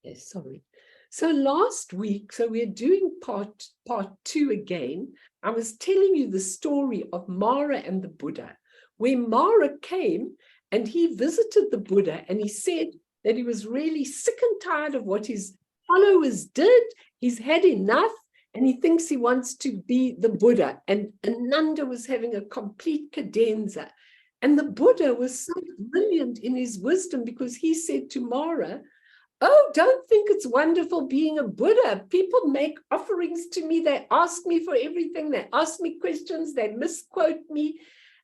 Okay, sorry. So last week, so we're doing part 2 again. I was telling you the story of Mara and the Buddha, where Mara came and he visited the Buddha and he said that he was really sick and tired of what his followers did. He's had enough and he thinks he wants to be the Buddha. And Ananda was having a complete cadenza. And the Buddha was so brilliant in his wisdom because he said to Mara, "Oh, don't think it's wonderful being a Buddha. People make offerings to me. They ask me for everything. They ask me questions. They misquote me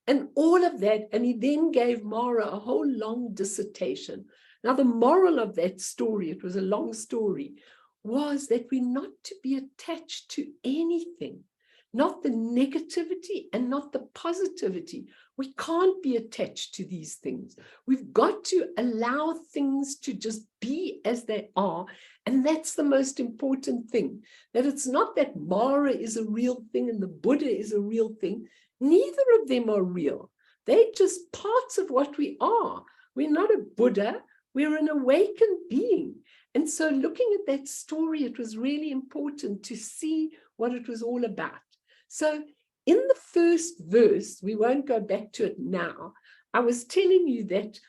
and all of that." And he then gave Mara a whole long dissertation. Now, the moral of that story, it was a long story, was that we're not to be attached to anything, not the negativity and not the positivity. We can't be attached to these things. We've got to allow things to just be as they are. And that's the most important thing, that it's not that Mara is a real thing and the Buddha is a real thing. Neither of them are real. They're just parts of what we are. We're not a Buddha. We're an awakened being. And so looking at that story, it was really important to see what it was all about. So in the first verse, we won't go back to it now, I was telling you that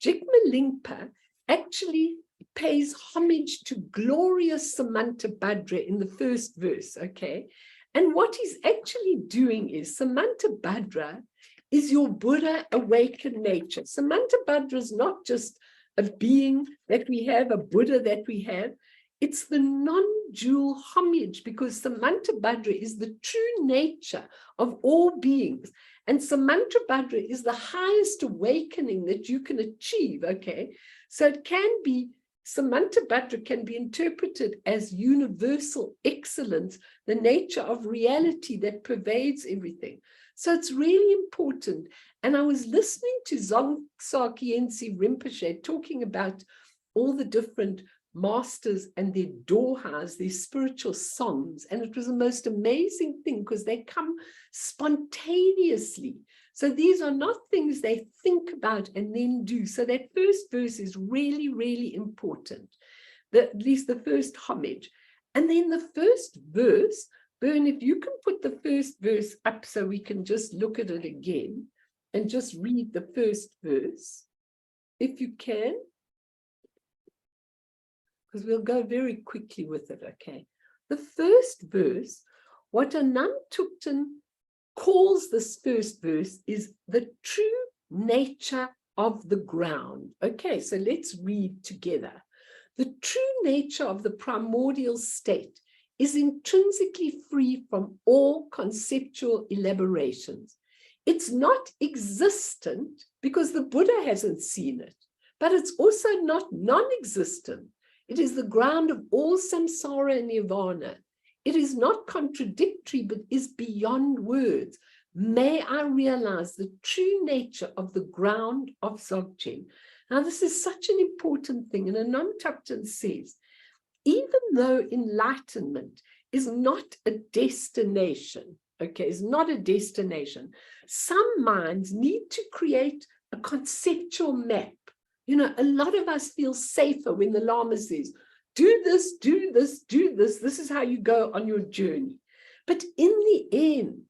Jigme Lingpa actually pays homage to glorious Samantabhadra in the first verse, okay? And what he's actually doing is, Samantabhadra is your Buddha awakened nature. Samantabhadra is not just a being that we have, a Buddha that we have. It's the non-dual homage, because Samantabhadra is the true nature of all beings. And Samantabhadra is the highest awakening that you can achieve, okay? So it can be, Samantabhadra can be interpreted as universal excellence, the nature of reality that pervades everything. So it's really important. And I was listening to Dzongsa Khyentse Rinpoche talking about all the different masters and their DOHAs, their spiritual songs. And it was the most amazing thing because they come spontaneously. So these are not things they think about and then do. So that first verse is really, really important, at least the first homage. And then the first verse, Bern, if you can put the first verse up so we can just look at it again and just read the first verse, if you can. Because we'll go very quickly with it, okay? The first verse, what Anand Thupten calls this first verse is the true nature of the ground. Okay, so let's read together. The true nature of the primordial state is intrinsically free from all conceptual elaborations. It's not existent because the Buddha hasn't seen it, but it's also not non-existent. It is the ground of all samsara and nirvana. It is not contradictory, but is beyond words. May I realize the true nature of the ground of Dzogchen. Now, this is such an important thing. And Anand Thupten says, even though enlightenment is not a destination, okay, is not a destination, some minds need to create a conceptual map. You know, a lot of us feel safer when the Lama says, do this, do this, do this. This is how you go on your journey. But in the end,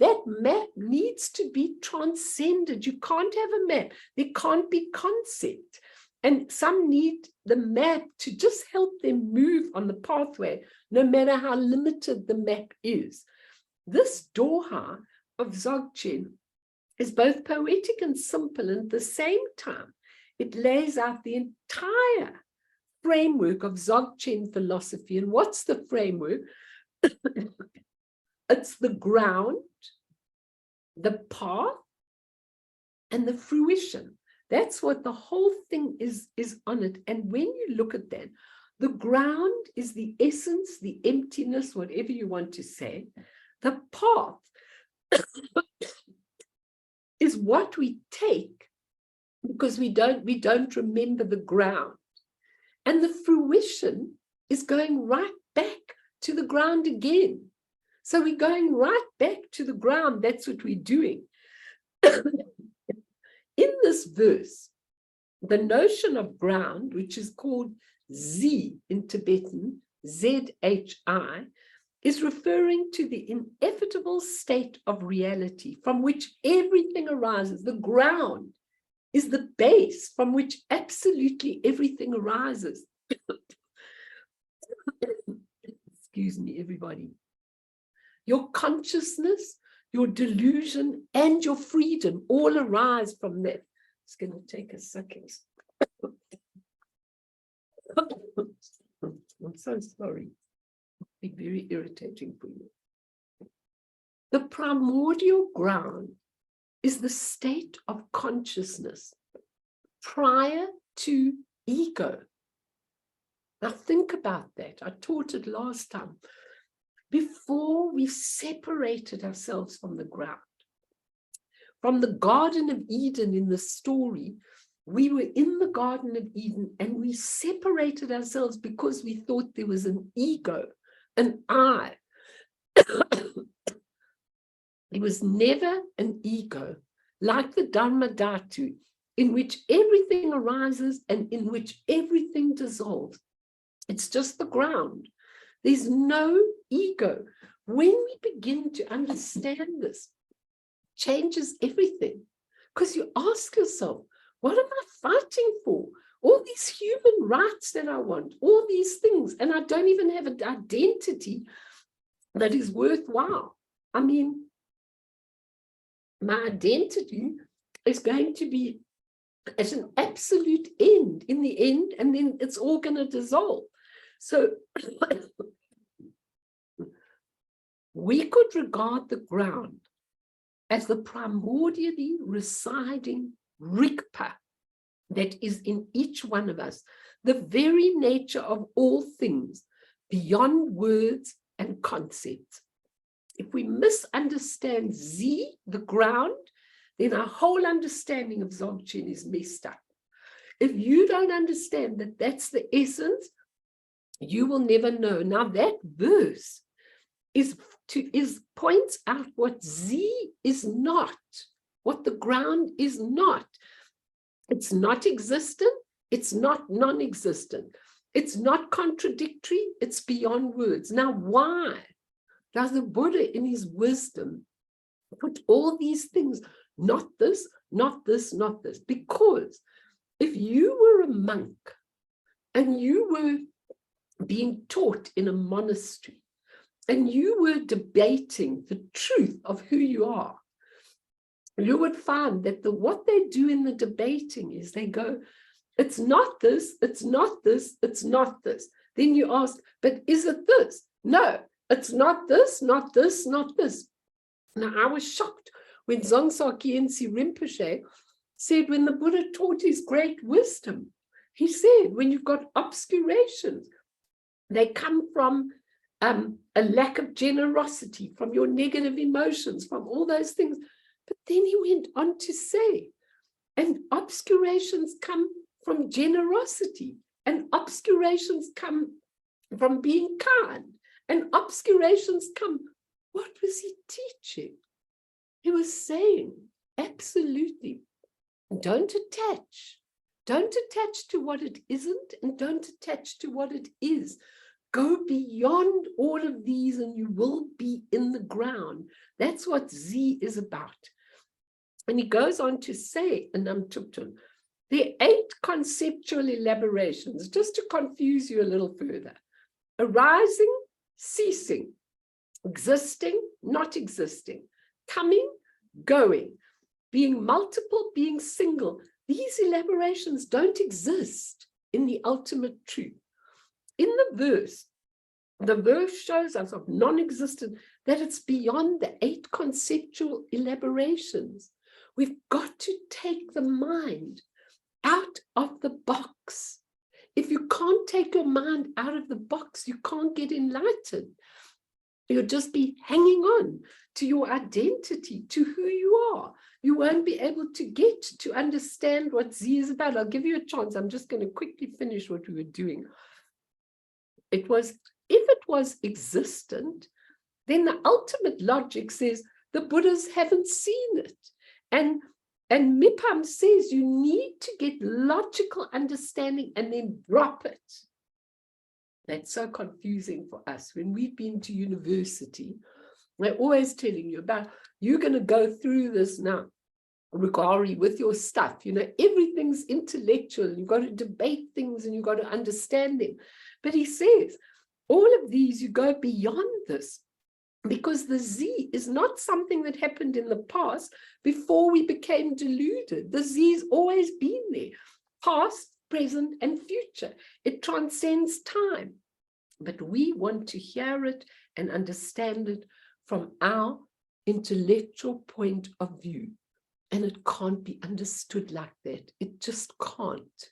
that map needs to be transcended. You can't have a map. There can't be concept. And some need the map to just help them move on the pathway, no matter how limited the map is. This DOHA of Dzogchen is both poetic and simple, and at the same time, it lays out the entire framework of Dzogchen philosophy. And what's the framework? It's the ground, the path, and the fruition. That's what the whole thing is on it. And when you look at that, the ground is the essence, the emptiness, whatever you want to say. The path is what we take because we don't remember the ground. And the fruition is going right back to the ground again. So we're going right back to the ground. That's what we're doing. In this verse, the notion of ground, which is called Z in Tibetan, ZHI, is referring to the inevitable state of reality from which everything arises. The ground is the base from which absolutely everything arises. Excuse me, everybody. Your consciousness, your delusion, and your freedom all arise from that. It's going to take a second. I'm so sorry. It'll be very irritating for you. The primordial ground is the state of consciousness prior to ego. Now think about that. I taught it last time. Before we separated ourselves from the ground, from the Garden of Eden in the story, we were in the Garden of Eden and we separated ourselves because we thought there was an ego, an I. There was never an ego, like the Dharma Dhatu, in which everything arises and in which everything dissolves. It's just the ground. There's no ego. When we begin to understand this, changes everything. Because you ask yourself, what am I fighting for? All these human rights that I want, all these things, and I don't even have an identity that is worthwhile. I mean, my identity is going to be at an absolute end in the end, and then it's all going to dissolve. So we could regard the ground as the primordially residing RIGPA that is in each one of us, the very nature of all things, beyond words and concepts. If we misunderstand Z, the ground, then our whole understanding of Dzogchen is messed up. If you don't understand that that's the essence, you will never know. Now that verse points out what Z is not, what the ground is not. It's not existent, it's not non-existent, it's not contradictory, it's beyond words. Now why does the Buddha in his wisdom put all these things, not this, not this, not this? Because if you were a monk and you were being taught in a monastery and you were debating the truth of who you are, you would find that what they do in the debating is they go, it's not this, it's not this, it's not this. Then you ask, but is it this? No, it's not this, not this, not this. Now, I was shocked when Dzongsa Khyentse Rinpoche said, when the Buddha taught his great wisdom, he said, when you've got obscurations, they come from a lack of generosity, from your negative emotions, from all those things. But then he went on to say, and obscurations come from generosity, and obscurations come from being kind, and obscurations come. What was he teaching? He was saying, absolutely, don't attach. Don't attach to what it isn't, and don't attach to what it is. Go beyond all of these and you will be in the ground. That's what Z is about. And he goes on to say, and there are 8 conceptual elaborations, just to confuse you a little further. Arising, ceasing, existing, not existing, coming, going, being multiple, being single. These elaborations don't exist in the ultimate truth. In the verse shows us of non-existent, that it's beyond the 8 conceptual elaborations. We've got to take the mind out of the box. If you can't take your mind out of the box, you can't get enlightened. You'll just be hanging on to your identity, to who you are. You won't be able to get to understand what Z is about. I'll give you a chance. I'm just going to quickly finish what we were doing. It was, if it was existent, then the ultimate logic says the Buddhas haven't seen it. And Mipam says you need to get logical understanding and then drop it. That's so confusing for us. When we've been to university, they're always telling you about, you're going to go through this now, Rigari, with your stuff. You know, everything's intellectual. You've got to debate things and you've got to understand them. But he says, all of these, you go beyond this, because the Z is not something that happened in the past before we became deluded. The Z's always been there, past, present, and future. It transcends time. But we want to hear it and understand it from our intellectual point of view. And it can't be understood like that. It just can't.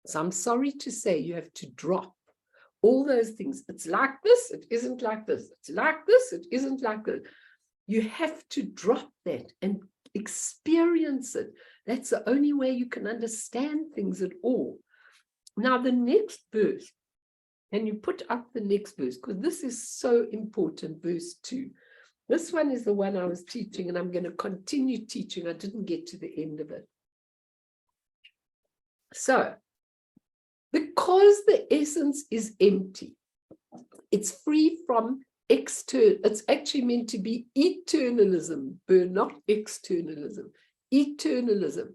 So I'm sorry to say, you have to drop all those things. It's like this, it isn't like this. It's like this, it isn't like this. You have to drop that and experience it. That's the only way you can understand things at all. Now, the next verse, and you put up the next verse, because this is so important, verse 2. This one is the one I was teaching, and I'm going to continue teaching. I didn't get to the end of it. So, because the essence is empty, it's free from external, it's actually meant to be eternalism, not externalism, eternalism,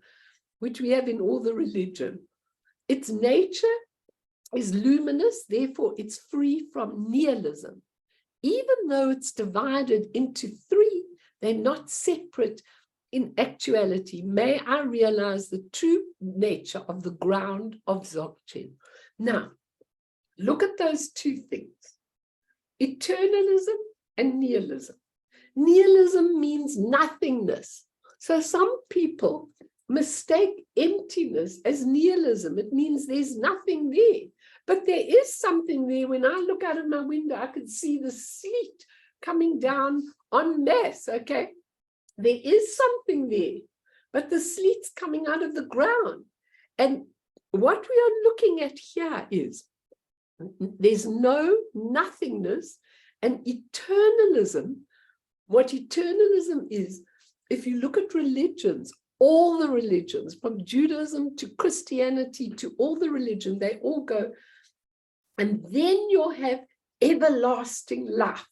which we have in all the religion. Its nature is luminous, therefore it's free from nihilism. Even though it's divided into three, they're not separate in actuality. May I realize the true nature of the ground of Dzogchen. Now, look at those two things, eternalism and nihilism. Nihilism means nothingness. So some people mistake emptiness as nihilism. It means there's nothing there. But there is something there. When I look out of my window, I can see the sleet coming down en masse, okay? There is something there, but the sleet's coming out of the ground. And what we are looking at here is there's no nothingness, and eternalism. What eternalism is, if you look at religions, all the religions, from Judaism to Christianity to all the religions, they all go, and then you'll have everlasting life.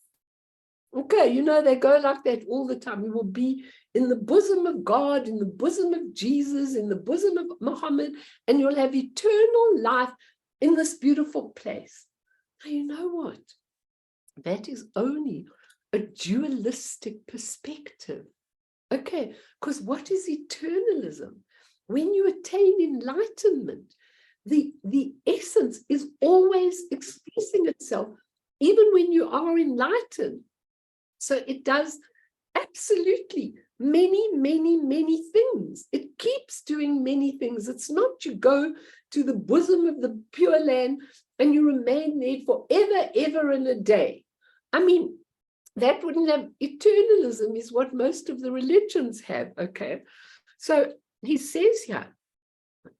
Okay, you know, they go like that all the time. We will be in the bosom of God, in the bosom of Jesus, in the bosom of Muhammad, and you'll have eternal life in this beautiful place. Now, you know what? That is only a dualistic perspective. Okay, because what is eternalism? When you attain enlightenment, the essence is always expressing itself, even when you are enlightened. So it does absolutely many, many, many things. It keeps doing many things. It's not you go to the bosom of the Pure Land and you remain there forever, ever and a day. I mean, that wouldn't have, eternalism is what most of the religions have, okay? So he says here,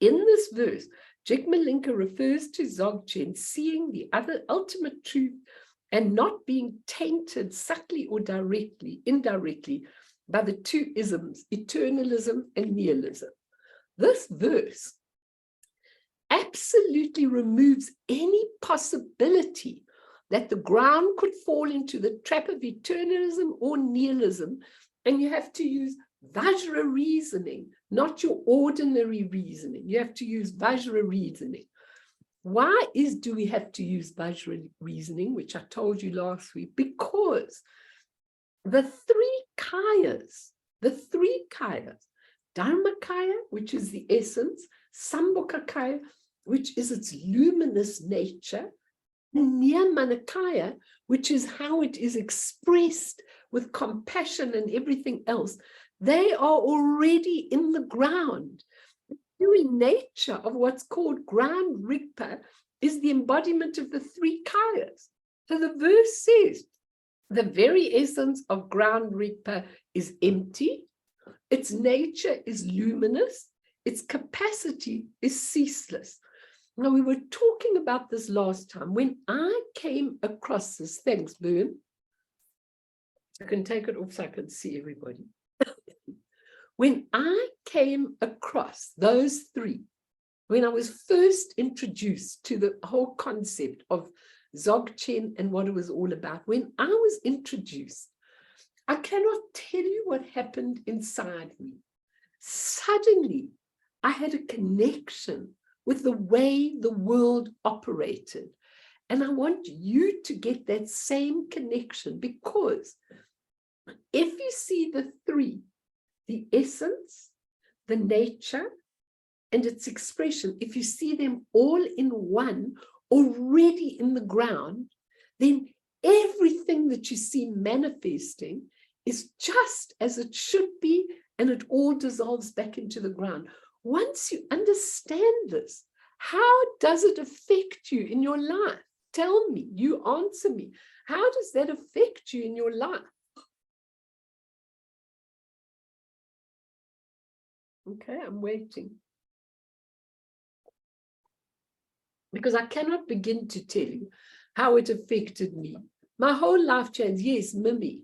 in this verse, Jigme Lingpa refers to Dzogchen seeing the other ultimate truth and not being tainted subtly or indirectly by the two isms, eternalism and nihilism. This verse absolutely removes any possibility that the ground could fall into the trap of eternalism or nihilism, and you have to use Vajra reasoning, not your ordinary reasoning. You have to use Vajra reasoning. Why do we have to use Vajra reasoning, which I told you last week? Because the three kayas, Dharmakaya, which is the essence, Sambhogakaya, which is its luminous nature, and Nirmanakaya, which is how it is expressed with compassion and everything else, they are already in the ground. The very nature of what's called ground RIGPA is the embodiment of the three kayas. So the verse says, the very essence of ground RIGPA is empty, its nature is luminous, its capacity is ceaseless. Now, we were talking about this last time. When I came across this, thanks, Bern. I can take it off so I can see everybody. When I came across those three, when I was first introduced to the whole concept of Dzogchen and what it was all about, when I was introduced, I cannot tell you what happened inside me. Suddenly, I had a connection with the way the world operated. And I want you to get that same connection, because if you see the three, the essence, the nature, and its expression, if you see them all in one, already in the ground, then everything that you see manifesting is just as it should be, and it all dissolves back into the ground. Once you understand this, how does it affect you in your life? Tell me, you answer me. How does that affect you in your life? Okay, I'm waiting. Because I cannot begin to tell you how it affected me. My whole life changed. Yes, Mimi.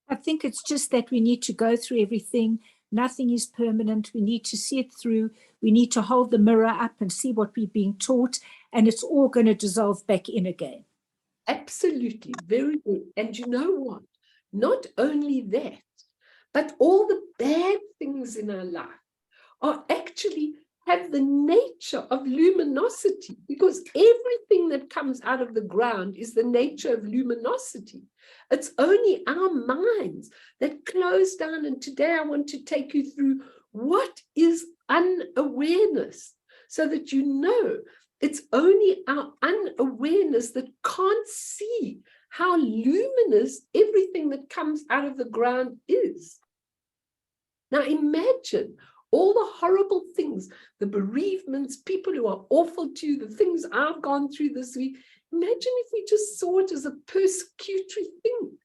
I think it's just that we need to go through everything. Nothing is permanent. We need to see it through. We need to hold the mirror up and see what we're being taught, and it's all going to dissolve back in again. Absolutely. Very good. And you know what? Not only that, but all the bad things in our life are actually have the nature of luminosity, because everything that comes out of the ground is the nature of luminosity. It's only our minds that close down. And today I want to take you through what is unawareness, so that you know it's only our unawareness that can't see how luminous everything that comes out of the ground is. Now imagine all the horrible things, the bereavements, people who are awful to you, the things I've gone through this week. Imagine if we just saw it as a persecutory thing,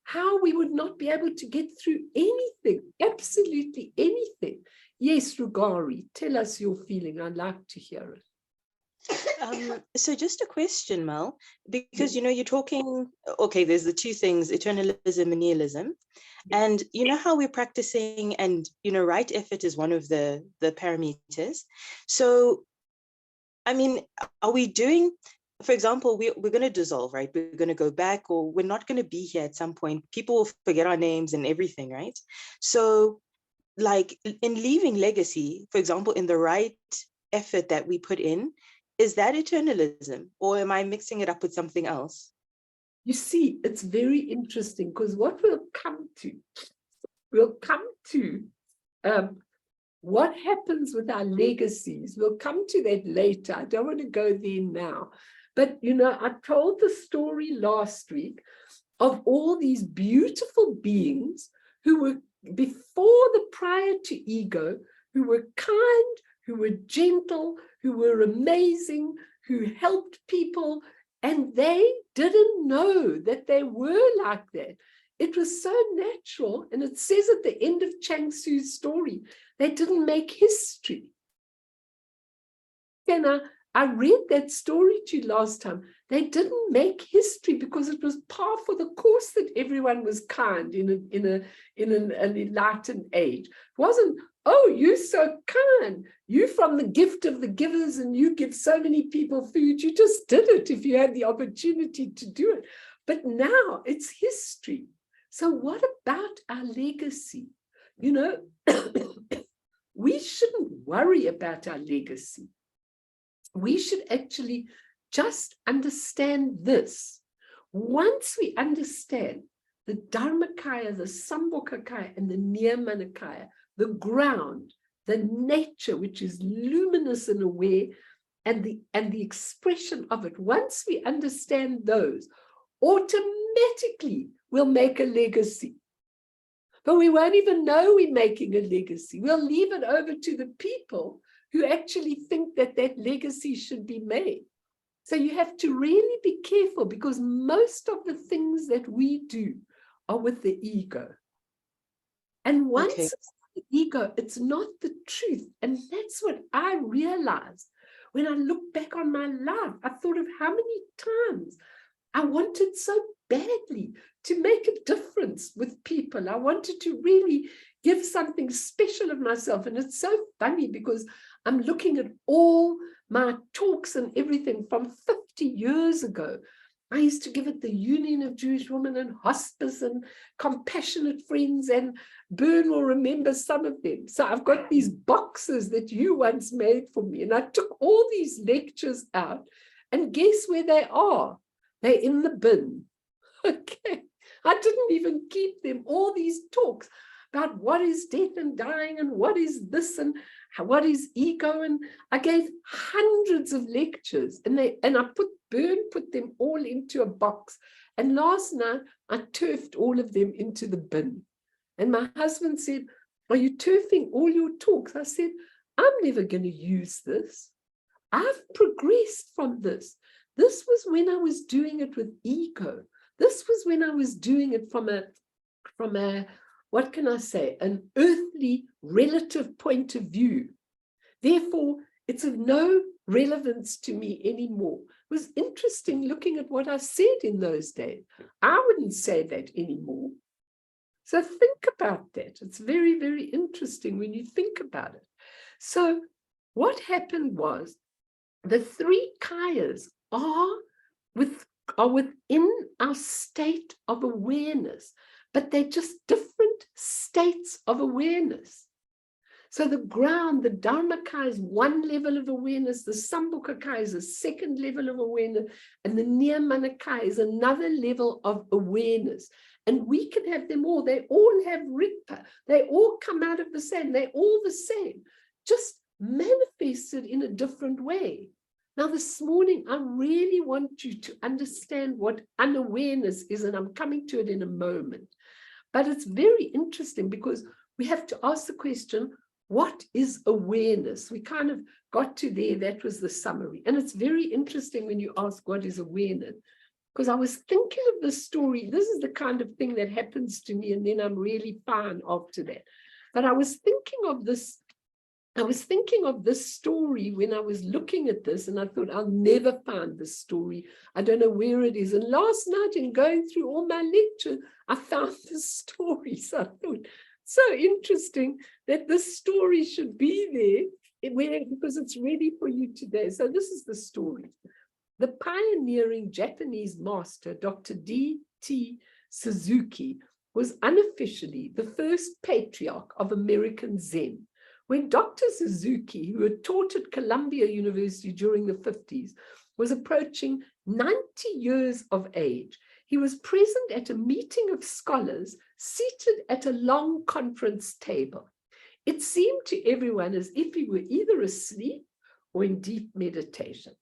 how we would not be able to get through anything, absolutely anything. Yes, Rugari, tell us your feeling. I'd like to hear it. So just a question, Mel, because, you know, you're talking, okay, there's the two things, eternalism and nihilism. And you know how we're practicing, and, you know, right effort is one of the parameters. So, I mean, are we doing, for example, we're going to dissolve, right? We're going to go back, or we're not going to be here at some point. People will forget our names and everything, right? So, like, in leaving legacy, for example, in the right effort that we put in, is that eternalism, or am I mixing it up with something else? You see, it's very interesting, because what we'll come to what happens with our legacies. We'll come to that later. I don't want to go there now. But, you know, I told the story last week of all these beautiful beings who were prior to ego, who were kind, who were gentle, who were amazing, who helped people, and they didn't know that they were like that. It was so natural, and it says at the end of Chang Tzu's story, they didn't make history. And I read that story to you last time. They didn't make history because it was par for the course that everyone was kind in an enlightened age. It wasn't, oh, you're so kind, you from the gift of the givers, and you give so many people food. You just did it if you had the opportunity to do it. But now it's history. So what about our legacy? You know, we shouldn't worry about our legacy. We should actually just understand this. Once we understand the Dharmakaya, the Sambhogakaya, and the Nyamanakaya, the ground, the nature, which is luminous and aware, and the expression of it, once we understand those, automatically we'll make a legacy. But we won't even know we're making a legacy. We'll leave it over to the people who actually think that that legacy should be made. So you have to really be careful, because most of the things that we do are with the ego. And once it's the ego, it's not the truth. And that's what I realized when I look back on my life. I thought of how many times I wanted so badly to make a difference with people. I wanted to really give something special of myself. And it's so funny because I'm looking at all my talks and everything from 50 years ago. I used to give at the Union of Jewish Women and Hospice and Compassionate Friends, and Bern will remember some of them. So I've got these boxes that you once made for me, and I took all these lectures out, and guess where they are? They're in the bin. Okay, I didn't even keep them. All these talks about what is death and dying and what is this and what is ego, and I gave hundreds of lectures, and I put them all into a box, and last night I turfed all of them into the bin. And my husband said, "Are you turfing all your talks?" I said, "I'm never going to use this. I've progressed from this. This was when I was doing it with ego. This was when I was doing it from a what can I say, an earthly relative point of view. Therefore, it's of no relevance to me anymore." It was interesting looking at what I said in those days. I wouldn't say that anymore. So think about that. It's very, very interesting when you think about it. So what happened was the three kayas are within our state of awareness, but they're just different states of awareness. So the ground, the Dharmakaya is one level of awareness, the Sambhogakaya is a second level of awareness, and the Niyamanakaya is another level of awareness. And we can have them all. They all have RIGPA. They all come out of the same. They're all the same, just manifested in a different way. Now, this morning, I really want you to understand what unawareness is, and I'm coming to it in a moment. But it's very interesting because we have to ask the question, what is awareness? We kind of got to there. That was the summary. And it's very interesting when you ask what is awareness, because I was thinking of this story. This is the kind of thing that happens to me, and then I'm really fine after that. But I was thinking of this story when I was looking at this, and I thought, I'll never find this story. I don't know where it is. And last night, in going through all my lectures, I found this story. So I thought, so interesting that this story should be there because it's ready for you today. So this is the story. The pioneering Japanese master, Dr. D.T. Suzuki, was unofficially the first patriarch of American Zen. When Dr. Suzuki, who had taught at Columbia University during the 50s, was approaching 90 years of age, he was present at a meeting of scholars seated at a long conference table. It seemed to everyone as if he were either asleep or in deep meditation.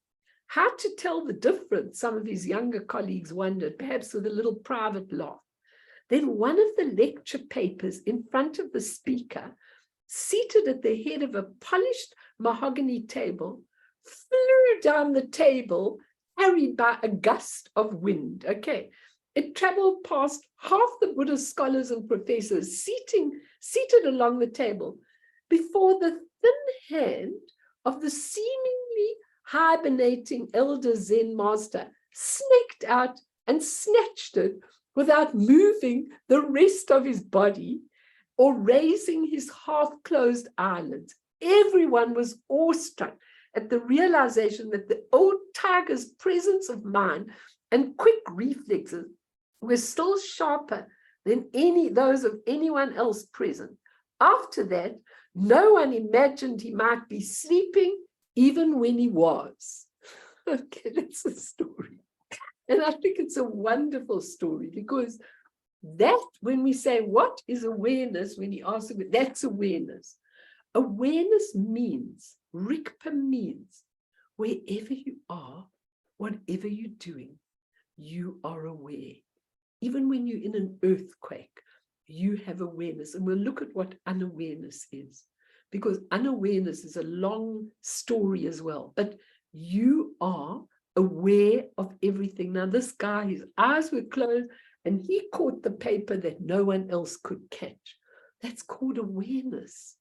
How to tell the difference, some of his younger colleagues wondered, perhaps with a little private laugh. Then one of the lecture papers in front of the speaker, seated at the head of a polished mahogany table, flew down the table, carried by a gust of wind. Okay, it traveled past half the Buddhist scholars and professors seated along the table before the thin hand of the seemingly hibernating elder Zen master sneaked out and snatched it without moving the rest of his body or raising his half-closed eyelids. Everyone was awestruck at the realization that the old tiger's presence of mind and quick reflexes were still sharper than those of anyone else present. After that, no one imagined he might be sleeping even when he was. Okay, that's the story. And I think it's a wonderful story because that, when we say, what is awareness, when you ask it, that's awareness. Awareness means, RIGPA means, wherever you are, whatever you're doing, you are aware. Even when you're in an earthquake, you have awareness. And we'll look at what unawareness is, because unawareness is a long story as well. But you are aware of everything. Now, this guy, his eyes were closed, and he caught the paper that no one else could catch. That's called awareness.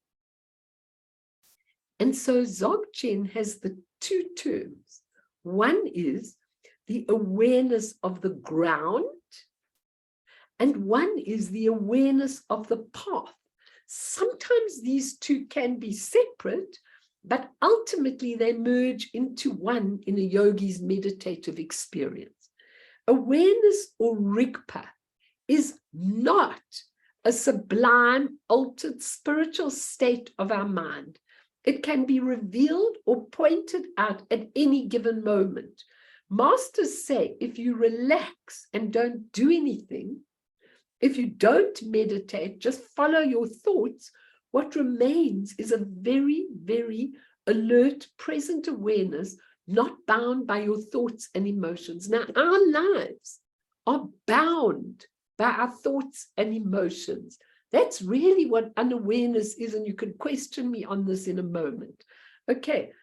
And so Dzogchen has the two terms. One is the awareness of the ground, and one is the awareness of the path. sometimes these two can be separate, but ultimately they merge into one in a yogi's meditative experience. Awareness, or RIGPA, is not a sublime, altered spiritual state of our mind. It can be revealed or pointed out at any given moment. Masters say if you relax and don't do anything, if you don't meditate, just follow your thoughts, what remains is a very, very alert, present awareness, not bound by your thoughts and emotions. Now, our lives are bound by our thoughts and emotions. That's really what unawareness is, and you can question me on this in a moment. Okay,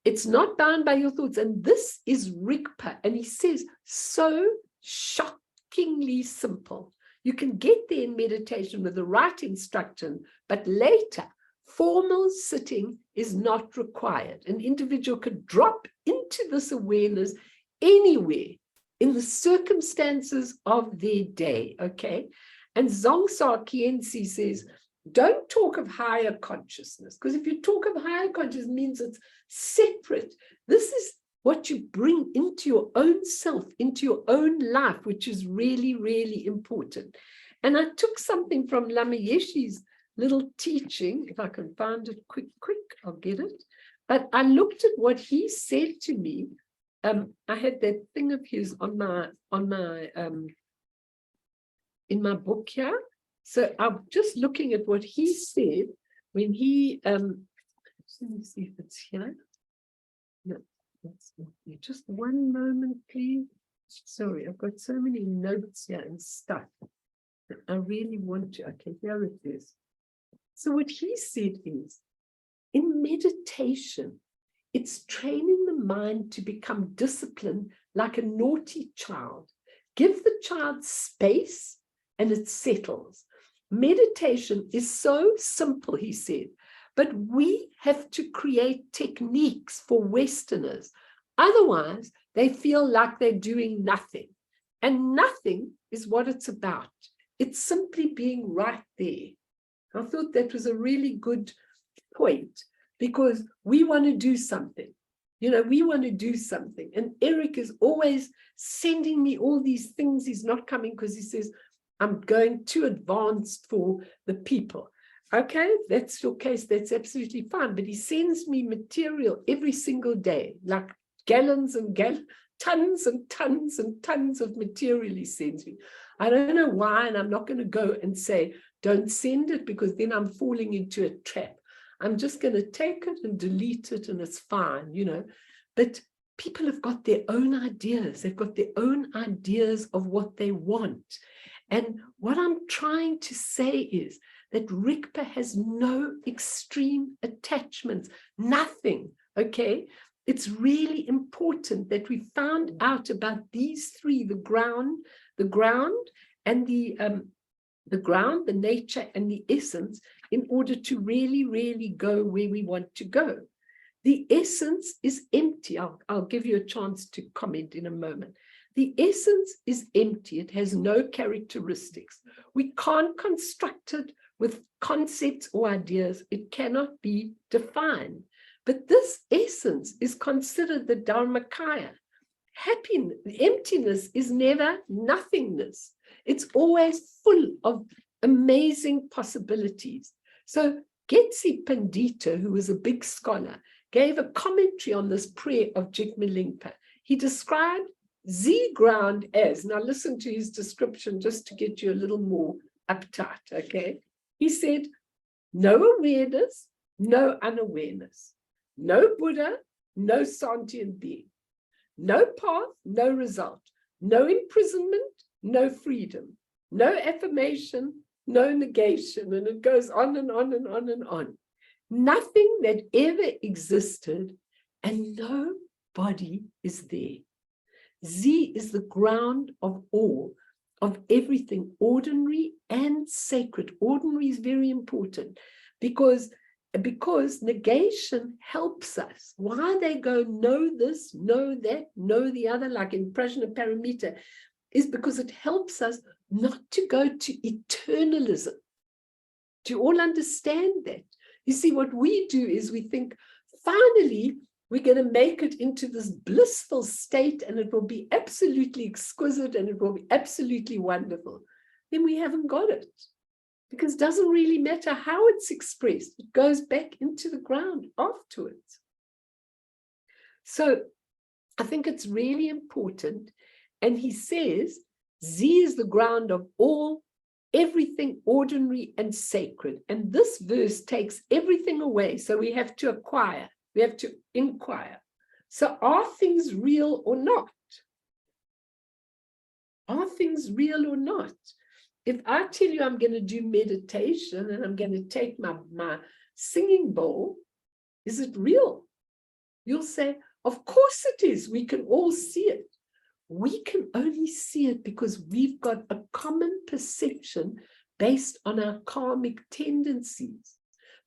it's not bound by your thoughts, and this is RIGPA, and he says, so shockingly simple. You can get there in meditation with the right instruction, but later, formal sitting is not required. An individual could drop into this awareness anywhere in the circumstances of their day, okay? And Dzongsa Khyentse says, don't talk of higher consciousness, because if you talk of higher consciousness, it means it's separate. This is what you bring into your own self, into your own life, which is really, really important. And I took something from Lama Yeshe's little teaching. If I can find it quick, I'll get it. But I looked at what he said to me. I had that thing of his on my in my book here. So I'm just looking at what he said when he let me see if it's here. No, that's not here. Just one moment, please. Sorry, I've got so many notes here and stuff. I really want to. Okay, here it is. So what he said is, in meditation, it's training the mind to become disciplined like a naughty child. Give the child space and it settles. Meditation is so simple, he said, but we have to create techniques for Westerners. Otherwise, they feel like they're doing nothing. And nothing is what it's about. It's simply being right there. I thought that was a really good point, because we want to do something. You know, we want to do something. And Eric is always sending me all these things. He's not coming because he says, I'm going too advanced for the people. Okay, that's your case. That's absolutely fine. But he sends me material every single day, like gallons and gallons, tons and tons and tons of material he sends me. I don't know why, and I'm not going to go and say, don't send it, because then I'm falling into a trap. I'm just going to take it and delete it, and it's fine, you know. But people have got their own ideas. They've got their own ideas of what they want. And what I'm trying to say is that RIGPA has no extreme attachments, nothing, okay? It's really important that we found out about these three, the ground, and the ground, the nature, and the essence, in order to really, really go where we want to go. The essence is empty. I'll give you a chance to comment in a moment. The essence is empty. It has no characteristics. We can't construct it with concepts or ideas. It cannot be defined. But this essence is considered the Dharmakaya. Happiness, emptiness is never nothingness. It's always full of amazing possibilities. So Getsi Pandita, who was a big scholar, gave a commentary on this prayer of Jigme Lingpa. He described Z ground as, now listen to his description just to get you a little more uptight, okay? He said, no awareness, no unawareness, no Buddha, no sentient being, no path, no result, no imprisonment, no freedom, no affirmation, no negation, and it goes on and on and on and on. Nothing that ever existed, and nobody is there. Z is the ground of all, of everything, ordinary and sacred. Ordinary is very important because negation helps us. Why they go know this, know that, know the other, like in Prajna Paramita, is because it helps us not to go to eternalism. Do you all understand that? You see, what we do is we think, finally, we're going to make it into this blissful state and it will be absolutely exquisite and it will be absolutely wonderful. Then we haven't got it, because it doesn't really matter how it's expressed. It goes back into the ground afterwards. So I think it's really important. And he says, Z is the ground of all, everything ordinary and sacred. And this verse takes everything away. So we have to acquire, we have to inquire. So are things real or not? Are things real or not? If I tell you I'm going to do meditation and I'm going to take my singing bowl, is it real? You'll say, of course it is. We can all see it. We can only see it because we've got a common perception based on our karmic tendencies.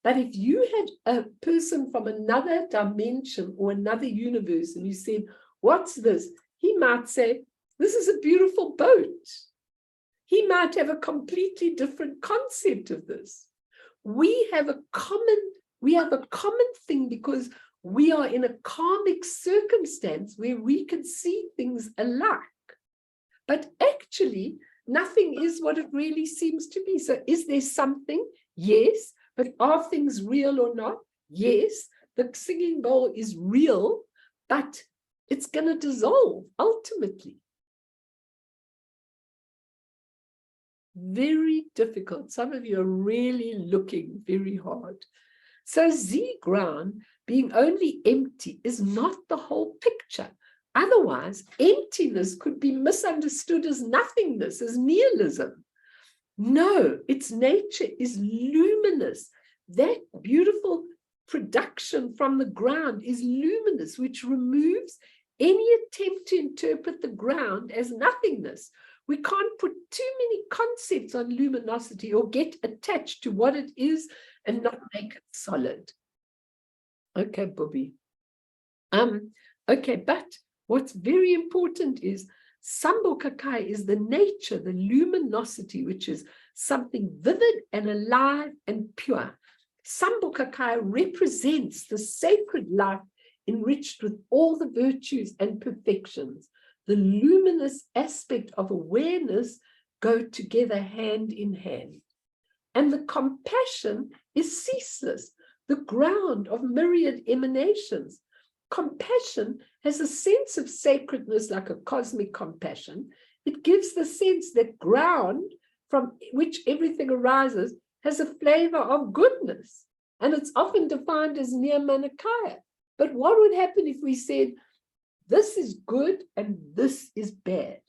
But if you had a person from another dimension or another universe and you said, what's this? He might say, this is a beautiful boat. He might have a completely different concept of this. We have a common thing because we are in a karmic circumstance where we can see things alike. But actually, nothing is what it really seems to be. So is there something? Yes. But are things real or not? Yes. The singing bowl is real, but it's going to dissolve ultimately. Very difficult. Some of you are really looking very hard. So Z ground being only empty is not the whole picture. Otherwise, emptiness could be misunderstood as nothingness, as nihilism. No, its nature is luminous. That beautiful production from the ground is luminous, which removes any attempt to interpret the ground as nothingness. We can't put too many concepts on luminosity or get attached to what it is and not make it solid. Okay, Bobby. Okay, but what's very important is Sambhokakai is the nature, the luminosity, which is something vivid and alive and pure. Sambhokakai represents the sacred life enriched with all the virtues and perfections. The luminous aspect of awareness go together hand in hand. And the compassion is ceaseless, the ground of myriad emanations. Compassion has a sense of sacredness like a cosmic compassion. It gives the sense that ground from which everything arises has a flavor of goodness. And it's often defined as nirmanakaya. But what would happen if we said, this is good and this is bad.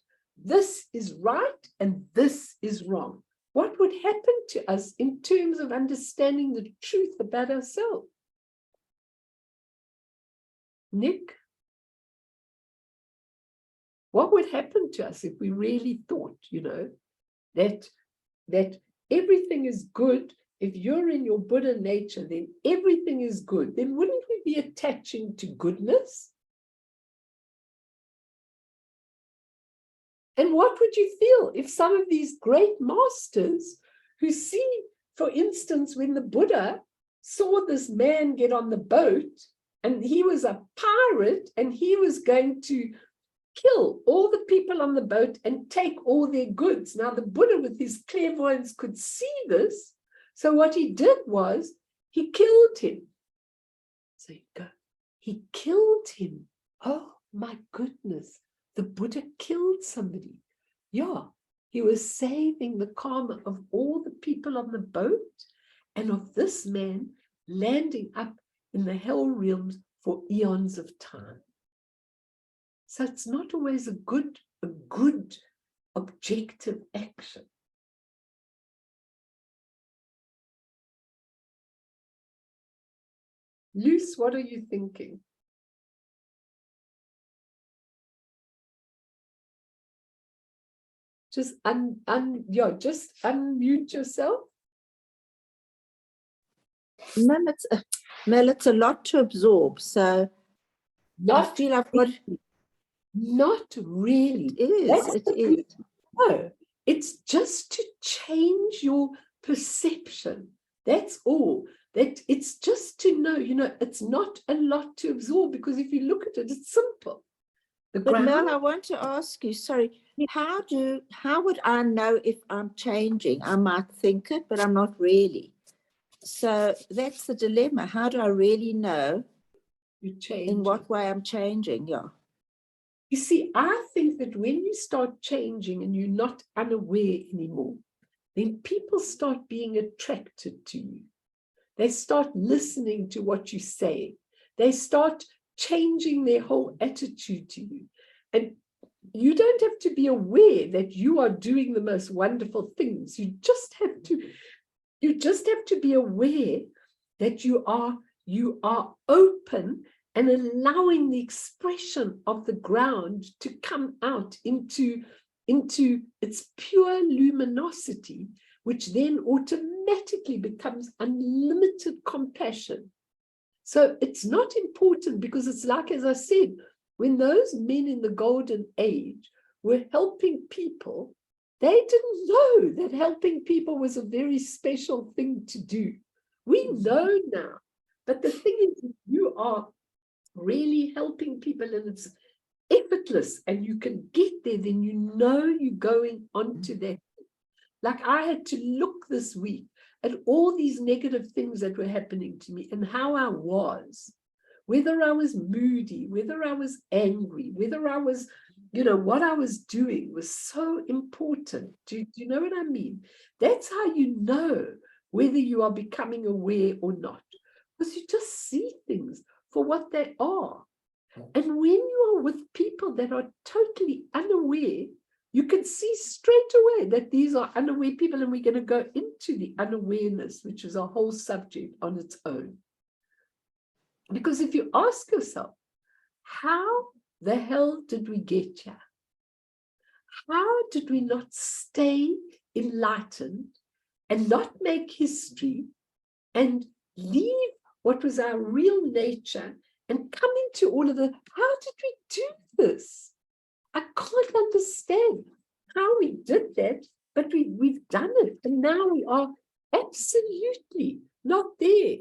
This is right and this is wrong. What would happen to us in terms of understanding the truth about ourselves? Nick, what would happen to us if we really thought, that everything is good? If you're in your Buddha nature, then everything is good. Then wouldn't we be attaching to goodness? And what would you feel if some of these great masters who see, for instance, when the Buddha saw this man get on the boat and he was a pirate and he was going to kill all the people on the boat and take all their goods. Now the Buddha with his clairvoyance could see this. So what he did was he killed him. So you go, he killed him. Oh my goodness. The Buddha killed somebody. Yeah, he was saving the karma of all the people on the boat and of this man landing up in the hell realms for eons of time. So it's not always a good objective action. Luce, what are you thinking? Just just unmute yourself. Mel, it's a lot to absorb. So I feel I've got. Not really. It is. No, it's just to change your perception. That's all. That it's just to know, it's not a lot to absorb, because if you look at it, it's simple. The But Mel, ground, I want to ask you, sorry, how would I know if I'm changing? I might think it, but I'm not really. So that's the dilemma. How do I really know you change. in what way I'm changing? Yeah. You see, I think that when you start changing and you're not unaware anymore, then people start being attracted to you. They start listening to what you say. They start changing their whole attitude to you. And you don't have to be aware that you are doing the most wonderful things. You just have to be aware that you are open and allowing the expression of the ground to come out into its pure luminosity, which then automatically becomes unlimited compassion. So it's not important, because it's like, as I said, when those men in the golden age were helping people, they didn't know that helping people was a very special thing to do. We know now, but the thing is, you are really helping people and it's effortless and you can get there, then you're going on to that. Like I had to look this week at all these negative things that were happening to me and how I was, whether I was moody, whether I was angry, whether I was, what I was doing was so important. Do you know what I mean? That's how you know whether you are becoming aware or not, because you just see things for what they are. And when you are with people that are totally unaware, you can see straight away that these are unaware people, and we're going to go into the unawareness, which is a whole subject on its own. Because if you ask yourself, how the hell did we get here? How did we not stay enlightened and not make history and leave what was our real nature and come into all of the, how did we do this? I can't understand how we did that, but we've done it. And now we are absolutely not there.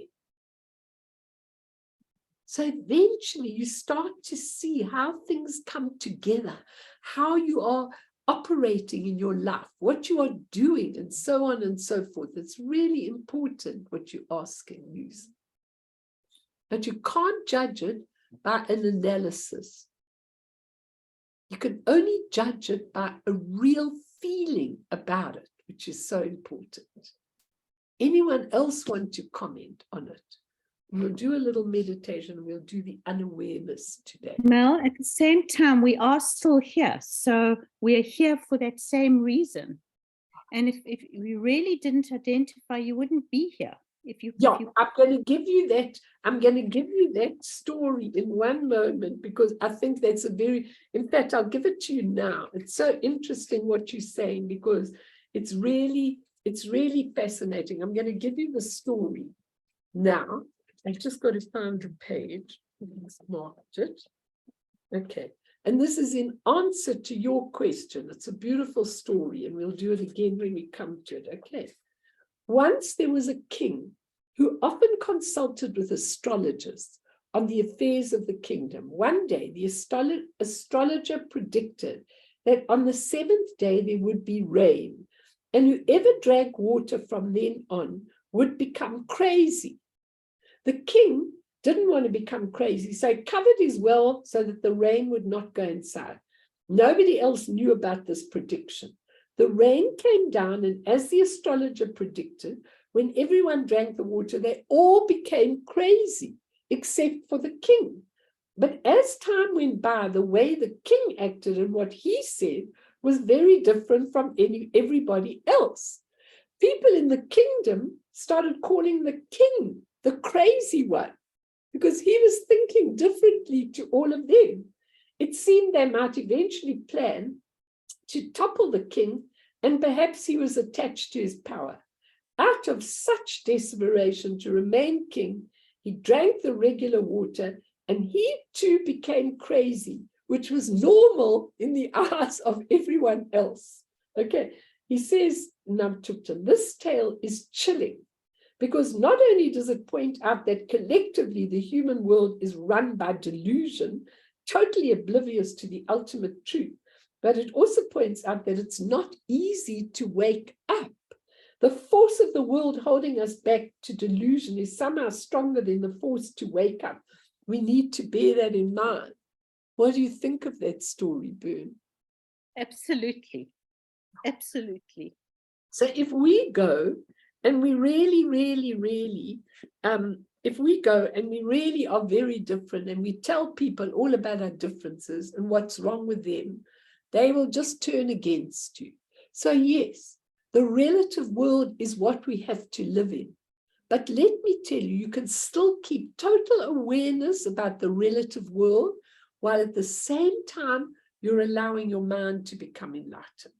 So eventually you start to see how things come together, how you are operating in your life, what you are doing, and so on and so forth. It's really important what you ask and use. But you can't judge it by an analysis. You can only judge it by a real feeling about it, which is so important. Anyone else want to comment on it? We'll do a little meditation. We'll do the unawareness today. Mel, at the same time, we are still here. So we are here for that same reason. And if you really didn't identify, you wouldn't be here. I'm going to give you that. I'm going to give you that story in one moment, because I think that's in fact, I'll give it to you now. It's so interesting what you're saying, because it's really fascinating. I'm going to give you the story now. I've just got to find the page. Let's mark it. Okay. And this is in answer to your question. It's a beautiful story, and we'll do it again when we come to it. Okay. Once there was a king who often consulted with astrologers on the affairs of the kingdom. One day, the astrologer predicted that on the 7th day there would be rain, and whoever drank water from then on would become crazy. The king didn't want to become crazy, so he covered his well so that the rain would not go inside. Nobody else knew about this prediction. The rain came down, and as the astrologer predicted, when everyone drank the water, they all became crazy, except for the king. But as time went by, the way the king acted and what he said was very different from everybody else. People in the kingdom started calling the king the crazy one, because he was thinking differently to all of them. It seemed they might eventually plan to topple the king, and perhaps he was attached to his power. Out of such desperation to remain king, he drank the regular water, and he too became crazy, which was normal in the eyes of everyone else. Okay, he says, Namtupta, this tale is chilling, Because not only does it point out that collectively the human world is run by delusion, totally oblivious to the ultimate truth, but it also points out that it's not easy to wake up. The force of the world holding us back to delusion is somehow stronger than the force to wake up. We need to bear that in mind. What do you think of that story, Bern? Absolutely. Absolutely. So if we go and we really, if we go and we really are very different and we tell people all about our differences and what's wrong with them, they will just turn against you. So yes, the relative world is what we have to live in. But let me tell you, you can still keep total awareness about the relative world while at the same time you're allowing your mind to become enlightened.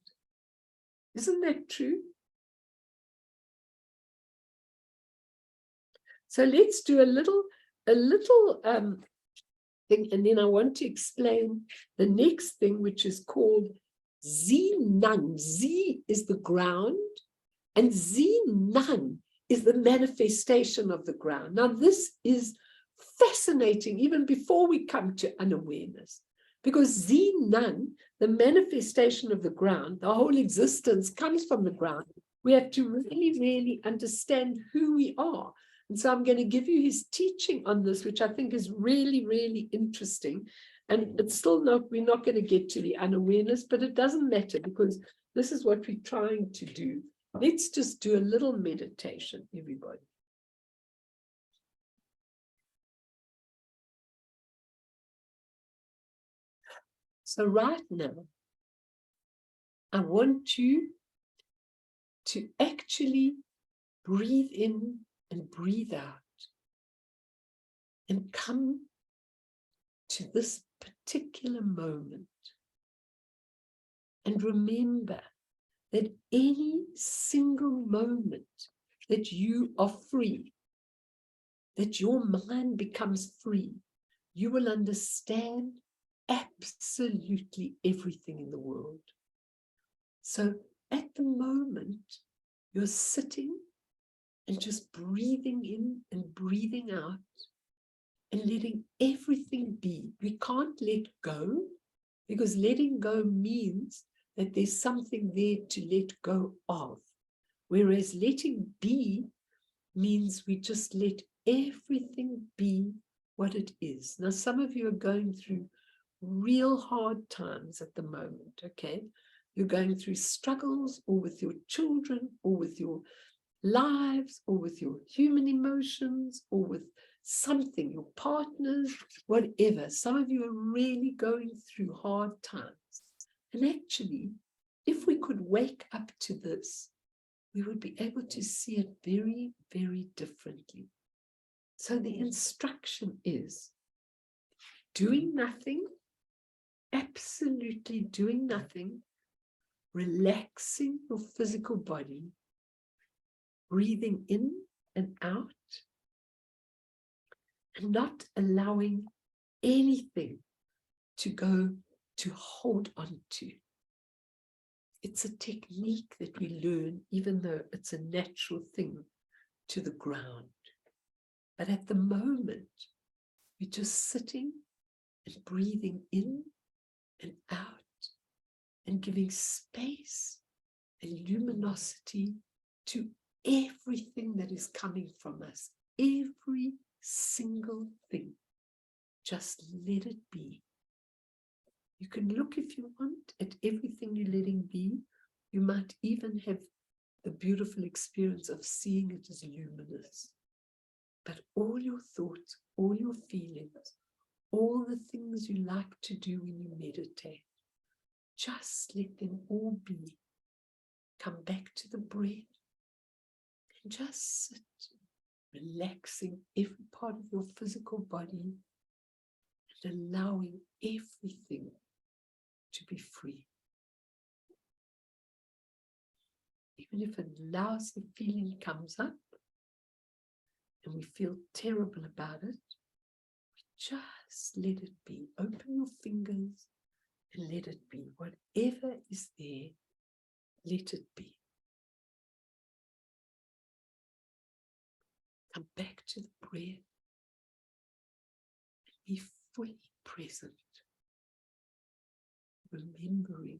Isn't that true? So let's do a little thing, and then I want to explain the next thing, which is called Zi-Nan. Zi is the ground, and Zi-Nan is the manifestation of the ground. Now, this is fascinating, even before we come to unawareness, because Zi-Nan, the manifestation of the ground, the whole existence comes from the ground. We have to really understand who we are. And so I'm going to give you his teaching on this, which I think is really interesting. And it's still not, we're not going to get to the unawareness, but it doesn't matter because this is what we're trying to do. Let's just do a little meditation, everybody. So right now, I want you to actually breathe in and breathe out and come to this particular moment. And remember that any single moment that you are free, that your mind becomes free, you will understand absolutely everything in the world. So at the moment, you're sitting and just breathing in and breathing out and letting everything be. We can't let go because letting go means that there's something there to let go of. Whereas letting be means we just let everything be what it is. Now, some of you are going through real hard times at the moment, okay? You're going through struggles or with your children or with your lives or with your human emotions or with something, your partners, whatever. Some of you are really going through hard times. And actually, if we could wake up to this, we would be able to see it very differently. So the instruction is doing nothing, absolutely doing nothing, relaxing your physical body, breathing in and out, and not allowing anything to go to hold on to. It's a technique that we learn, even though it's a natural thing to the ground. But at the moment, we're just sitting and breathing in and out and giving space and luminosity to everything that is coming from us. Every single thing. Just let it be. You can look, if you want, at everything you're letting be. You might even have the beautiful experience of seeing it as luminous. But all your thoughts, all your feelings, all the things you like to do when you meditate, just let them all be. Come back to the breath and just sit, relaxing every part of your physical body and allowing everything to be free. Even if a lousy feeling comes up and we feel terrible about it, just let it be. Open your fingers and let it be. Whatever is there, let it be. Come back to the breath. Be fully present. Remembering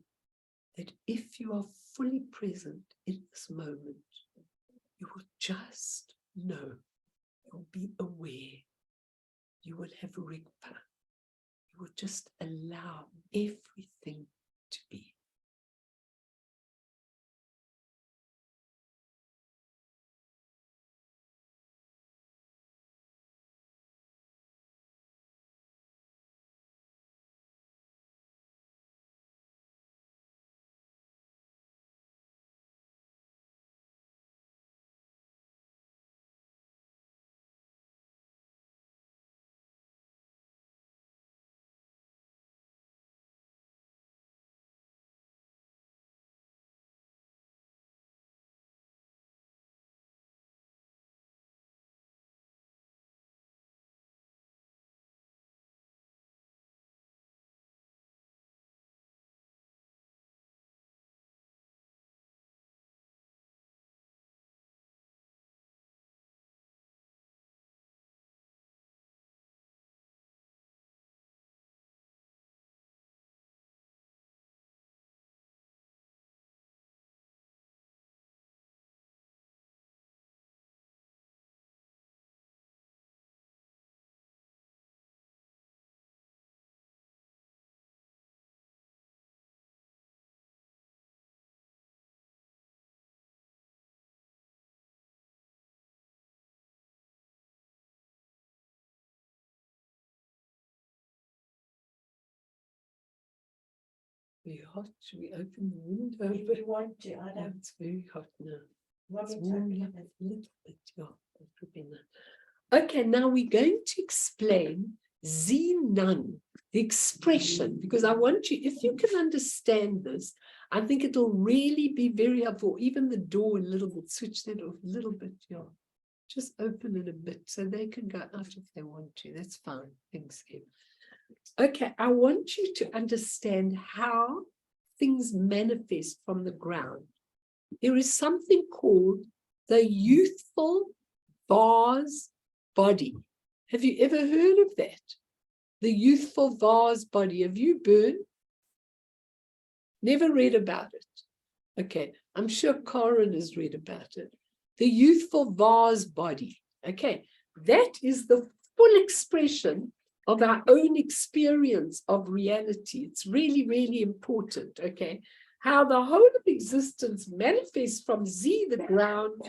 that if you are fully present in this moment, you will just know, you'll be aware, you will have RIGPA, you will just allow everything to be. Very hot. Should we open the window? If we want to, I Oh, don't it's very hot now. want It's me to warmed open up it. a little bit. Yeah, that would be nice. Okay, now we're going to explain Zinan, the expression, because I want you, if you can understand this, I think it'll really be very helpful. Even the door a little bit, switch that off a little bit. Yeah, just open it a bit so they can go out if they want to. That's fine. Thanks, Ed. Okay, I want you to understand how things manifest from the ground. There is something called the youthful vase body. Have you ever heard of that? The youthful vase body. Have you, Bern? Never read about it. Okay, I'm sure Karen has read about it. The youthful vase body. Okay, that is the full expression of our own experience of reality. It's really, really important, okay? How the whole of existence manifests from Z, the ground,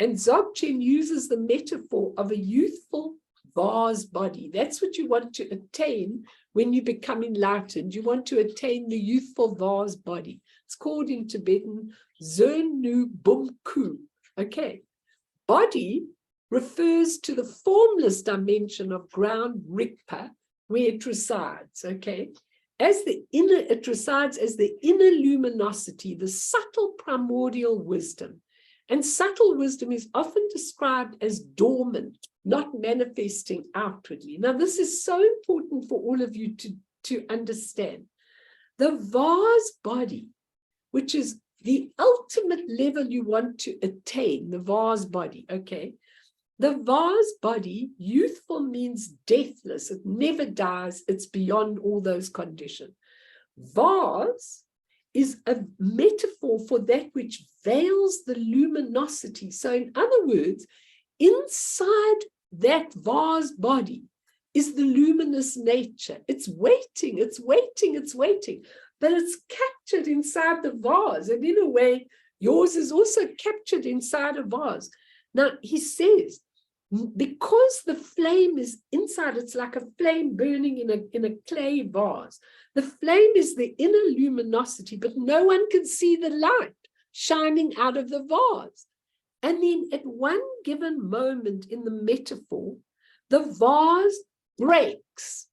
and Dzogchen uses the metaphor of a youthful vase body. That's what you want to attain when you become enlightened. You want to attain the youthful vase body. It's called in Tibetan Zernu Bumku. Okay, body refers to the formless dimension of ground RIGPA, where it resides, okay? It resides as the inner luminosity, the subtle primordial wisdom. And subtle wisdom is often described as dormant, not manifesting outwardly. Now, this is so important for all of you to understand. The vase body, which is the ultimate level you want to attain, the vase body, okay? The vase body, youthful means deathless. It never dies. It's beyond all those conditions. Vase is a metaphor for that which veils the luminosity. So in other words, inside that vase body is the luminous nature. It's waiting, it's waiting, it's waiting. But it's captured inside the vase. And in a way, yours is also captured inside a vase. Now, he says, because the flame is inside, it's like a flame burning in a clay vase. The flame is the inner luminosity, but no one can see the light shining out of the vase. And then at one given moment in the metaphor, the vase breaks,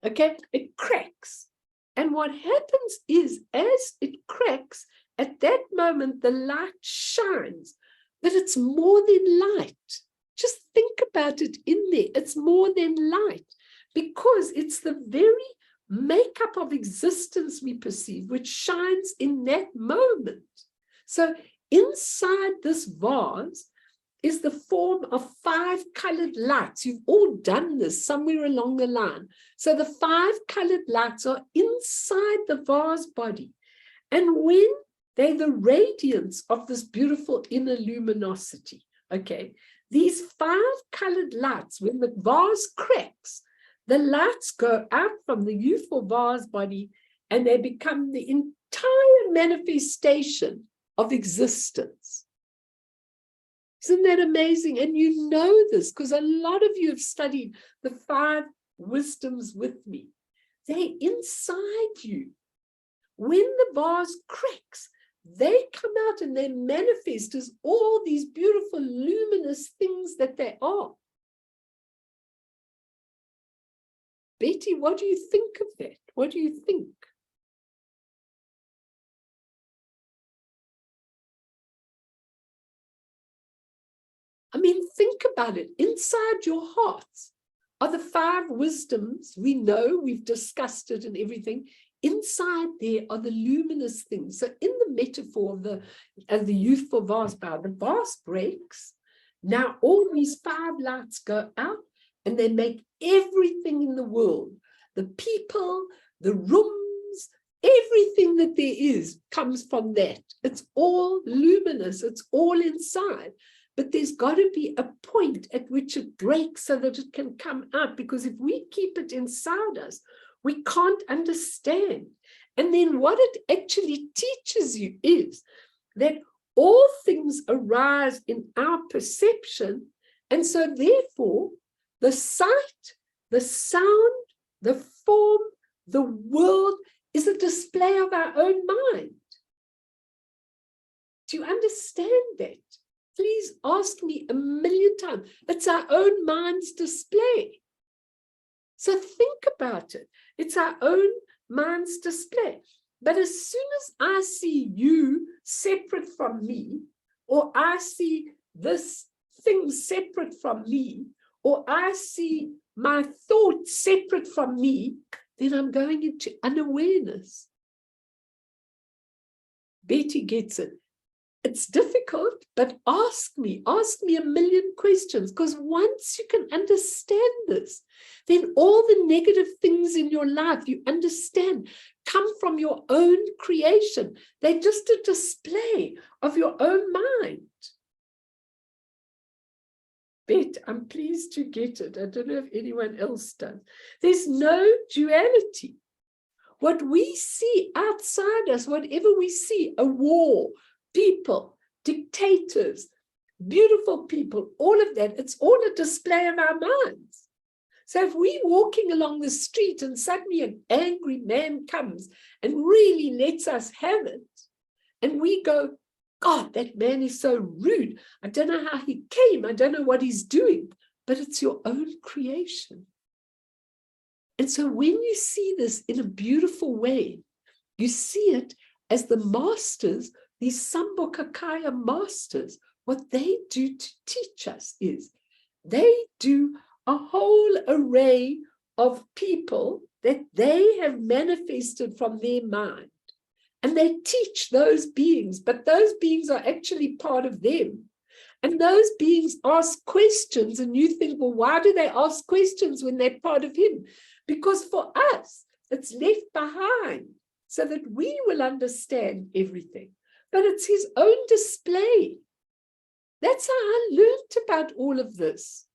okay? It cracks. And what happens is, as it cracks, at that moment, the light shines, but it's more than light. Just think about it in there. It's more than light, because it's the very makeup of existence we perceive, which shines in that moment. So inside this vase, is the form of 5 colored lights. You've all done this somewhere along the line. So the 5 colored lights are inside the vase body. And when they're the radiance of this beautiful inner luminosity, okay, these 5 colored lights, when the vase cracks, the lights go out from the youthful vase body and they become the entire manifestation of existence. Isn't that amazing? And you know this because a lot of you have studied the 5 wisdoms with me. They're inside you. When the vase cracks, they come out and they manifest as all these beautiful luminous things that they are. Betty, what do you think of that? What do you think? I mean, think about it. Inside your heart are the 5 wisdoms. We know, we've discussed it and everything. Inside there are the luminous things. So in the metaphor of the youthful vase bow, the vase breaks. Now all these 5 lights go out and they make everything in the world, the people, the rooms, everything that there is comes from that. It's all luminous. It's all inside. But there's got to be a point at which it breaks so that it can come out, because if we keep it inside us, we can't understand. And then what it actually teaches you is that all things arise in our perception. And so therefore, the sight, the sound, the form, the world is a display of our own mind. Do you understand that? Please ask me a million times. It's our own mind's display. So think about it. It's our own mind's display. But as soon as I see you separate from me, or I see this thing separate from me, or I see my thoughts separate from me, then I'm going into unawareness. Betty gets it. It's difficult, but ask me a million questions, because once you can understand this, then all the negative things in your life, you understand, come from your own creation. They're just a display of your own mind. Bet, I'm pleased to get it. I don't know if anyone else does. There's no duality. What we see outside us, whatever we see, a war, people, dictators, beautiful people, all of that, it's all a display of our minds. So if we're walking along the street and suddenly an angry man comes and really lets us have it, and we go, God, that man is so rude. I don't know how he came. I don't know what he's doing, but it's your own creation. And so when you see this in a beautiful way, you see it as the masters, these Sambhogakaya masters, what they do to teach us is they do a whole array of people that they have manifested from their mind. And they teach those beings, but those beings are actually part of them. And those beings ask questions, and you think, well, why do they ask questions when they're part of him? Because for us, it's left behind so that we will understand everything. But it's his own display. That's how I learned about all of this,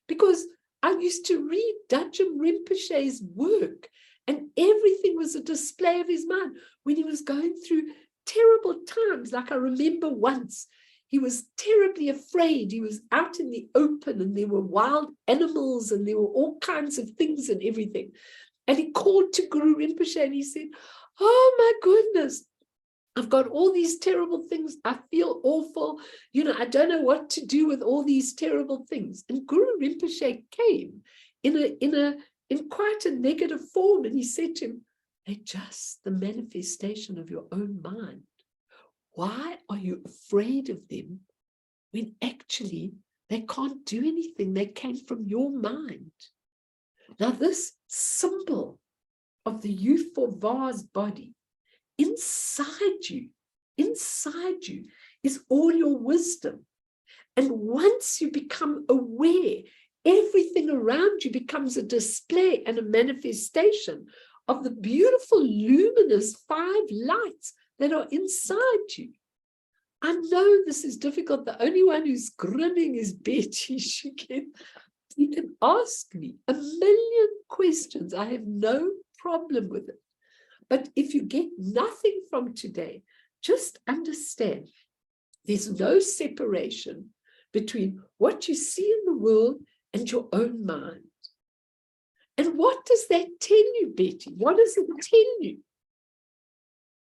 because I used to read Jigme Rinpoche's work, and everything was a display of his mind when he was going through terrible times. Like I remember once, he was terribly afraid. He was out in the open and there were wild animals and there were all kinds of things and everything. And he called to Guru Rinpoche and he said, oh my goodness, I've got all these terrible things. I feel awful. I don't know what to do with all these terrible things. And Guru Rinpoche came in quite a negative form. And he said to him, they're just the manifestation of your own mind. Why are you afraid of them when actually they can't do anything? They came from your mind. Now this symbol of the youthful vase body, inside you is all your wisdom. And once you become aware, everything around you becomes a display and a manifestation of the beautiful, luminous 5 lights that are inside you. I know this is difficult. The only one who's grinning is Betty. You can ask me 1,000,000 questions. I have no problem with it. But if you get nothing from today, just understand there's no separation between what you see in the world and your own mind. And what does that tell you, Betty? What does it tell you?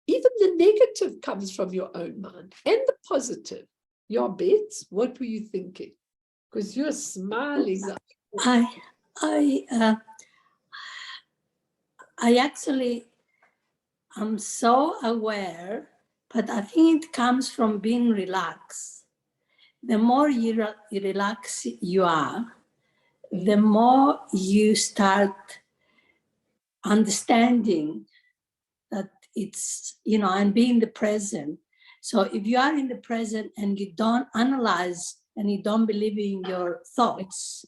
Even the negative comes from your own mind, and the positive. Your bets, what were you thinking? Because you're smiling. I actually am so aware, but I think it comes from being relaxed. The more you relax you are, the more you start understanding that it's, and being the present. So if you are in the present and you don't analyze and you don't believe in your thoughts,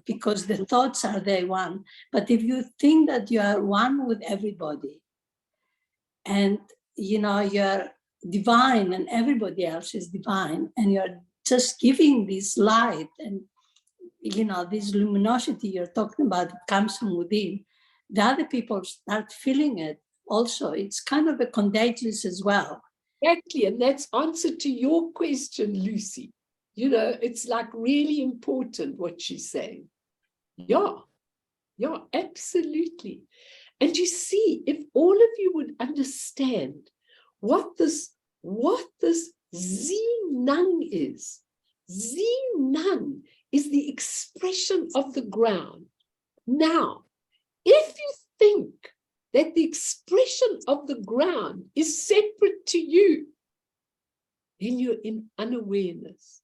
because the thoughts are there one, but if you think that you are one with everybody and, you're divine and everybody else is divine, and you're just giving this light and, this luminosity you're talking about comes from within, the other people start feeling it also. It's kind of a contagious as well. Exactly, and that's answer to your question, Lucy. It's like really important what she's saying. Yeah, absolutely. And you see, if all of you would understand what this Zinang is. Zinang is the expression of the ground. Now, if you think that the expression of the ground is separate to you, then you're in unawareness.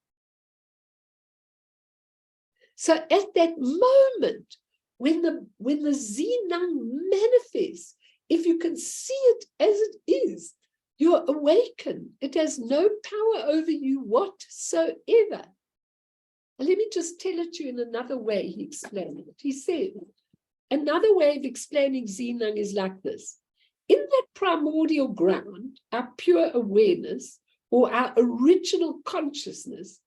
So at that moment, when the Zinang manifests, if you can see it as it is, you're awakened. It has no power over you whatsoever. And let me just tell it to you in another way. He explained it. He said, another way of explaining Zinang is like this. In that primordial ground, our pure awareness or our original consciousness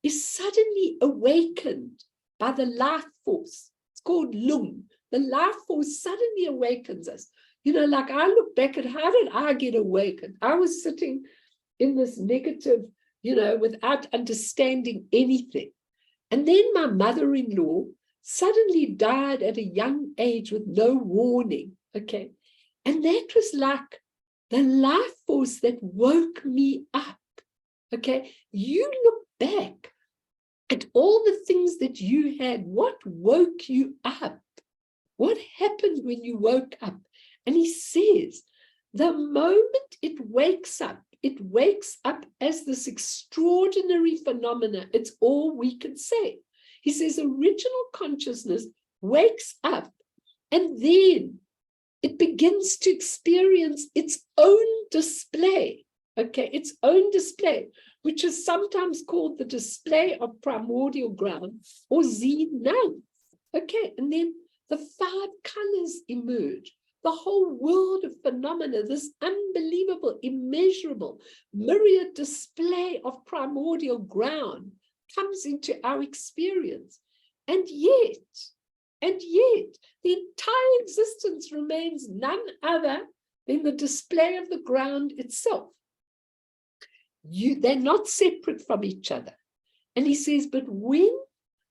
is suddenly awakened by the life force. It's called Lung. The life force suddenly awakens us. Like I look back at how did I get awakened? I was sitting in this negative, without understanding anything. And then my mother-in-law suddenly died at a young age with no warning. Okay. And that was like the life force that woke me up. Okay. You look back at all the things that you had. What woke you up? What happened when you woke up? And he says, the moment it wakes up as this extraordinary phenomena. It's all we can say. He says original consciousness wakes up and then it begins to experience its own display. Okay, its own display, which is sometimes called the display of primordial ground or Zinang. Okay, and then the 5 colors emerge. The whole world of phenomena, this unbelievable, immeasurable, myriad display of primordial ground comes into our experience. And yet, the entire existence remains none other than the display of the ground itself. They're not separate from each other. And he says, but when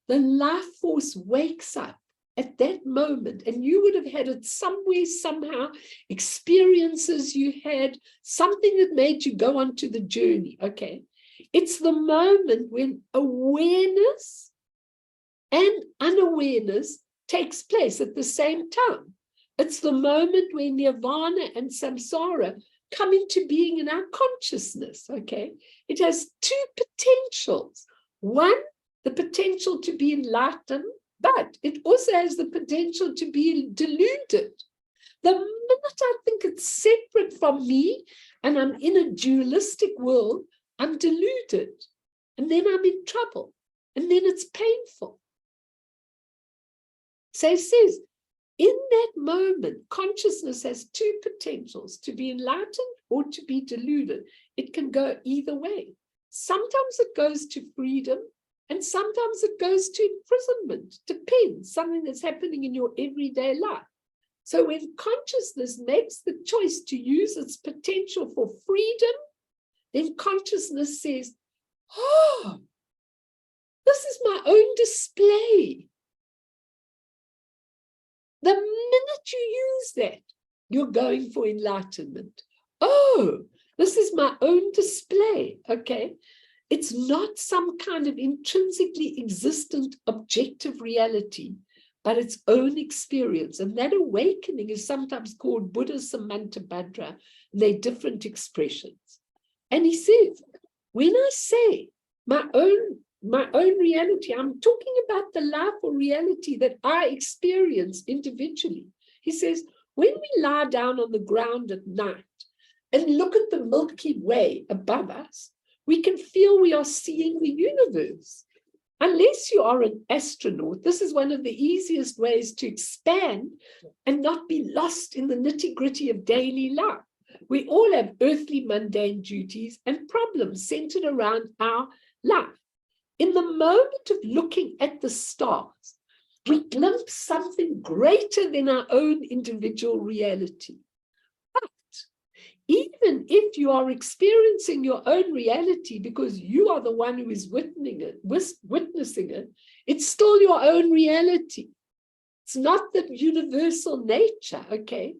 the life force wakes up, at that moment, and you would have had it somewhere, somehow, experiences you had, something that made you go onto the journey, okay? It's the moment when awareness and unawareness takes place at the same time. It's the moment when nirvana and samsara come into being in our consciousness, okay? It has 2 potentials. One, the potential to be enlightened, but it also has the potential to be deluded. The minute I think it's separate from me and I'm in a dualistic world, I'm deluded. and then I'm in trouble, and then it's painful. So he says, in that moment, consciousness has two potentials, to be enlightened or to be deluded. It can go either way. Sometimes it goes to freedom, and sometimes it goes to imprisonment. Depends, something that's happening in your everyday life. So when consciousness makes the choice to use its potential for freedom, then consciousness says, oh, this is my own display. The minute you use that, you're going for enlightenment. Oh, this is my own display, okay? It's not some kind of intrinsically existent objective reality, but its own experience. And that awakening is sometimes called Buddha Samantabhadra. They're different expressions. And he says, when I say my own reality, I'm talking about the life or reality that I experience individually. He says, when we lie down on the ground at night and look at the Milky Way above us, we can feel we are seeing the universe. Unless you are an astronaut, this is one of the easiest ways to expand and not be lost in the nitty-gritty of daily life. We all have earthly mundane duties and problems centered around our life. In the moment of looking at the stars, we glimpse something greater than our own individual reality. But even if you are experiencing your own reality because you are the one who is witnessing it, it's still your own reality. It's not the universal nature, okay?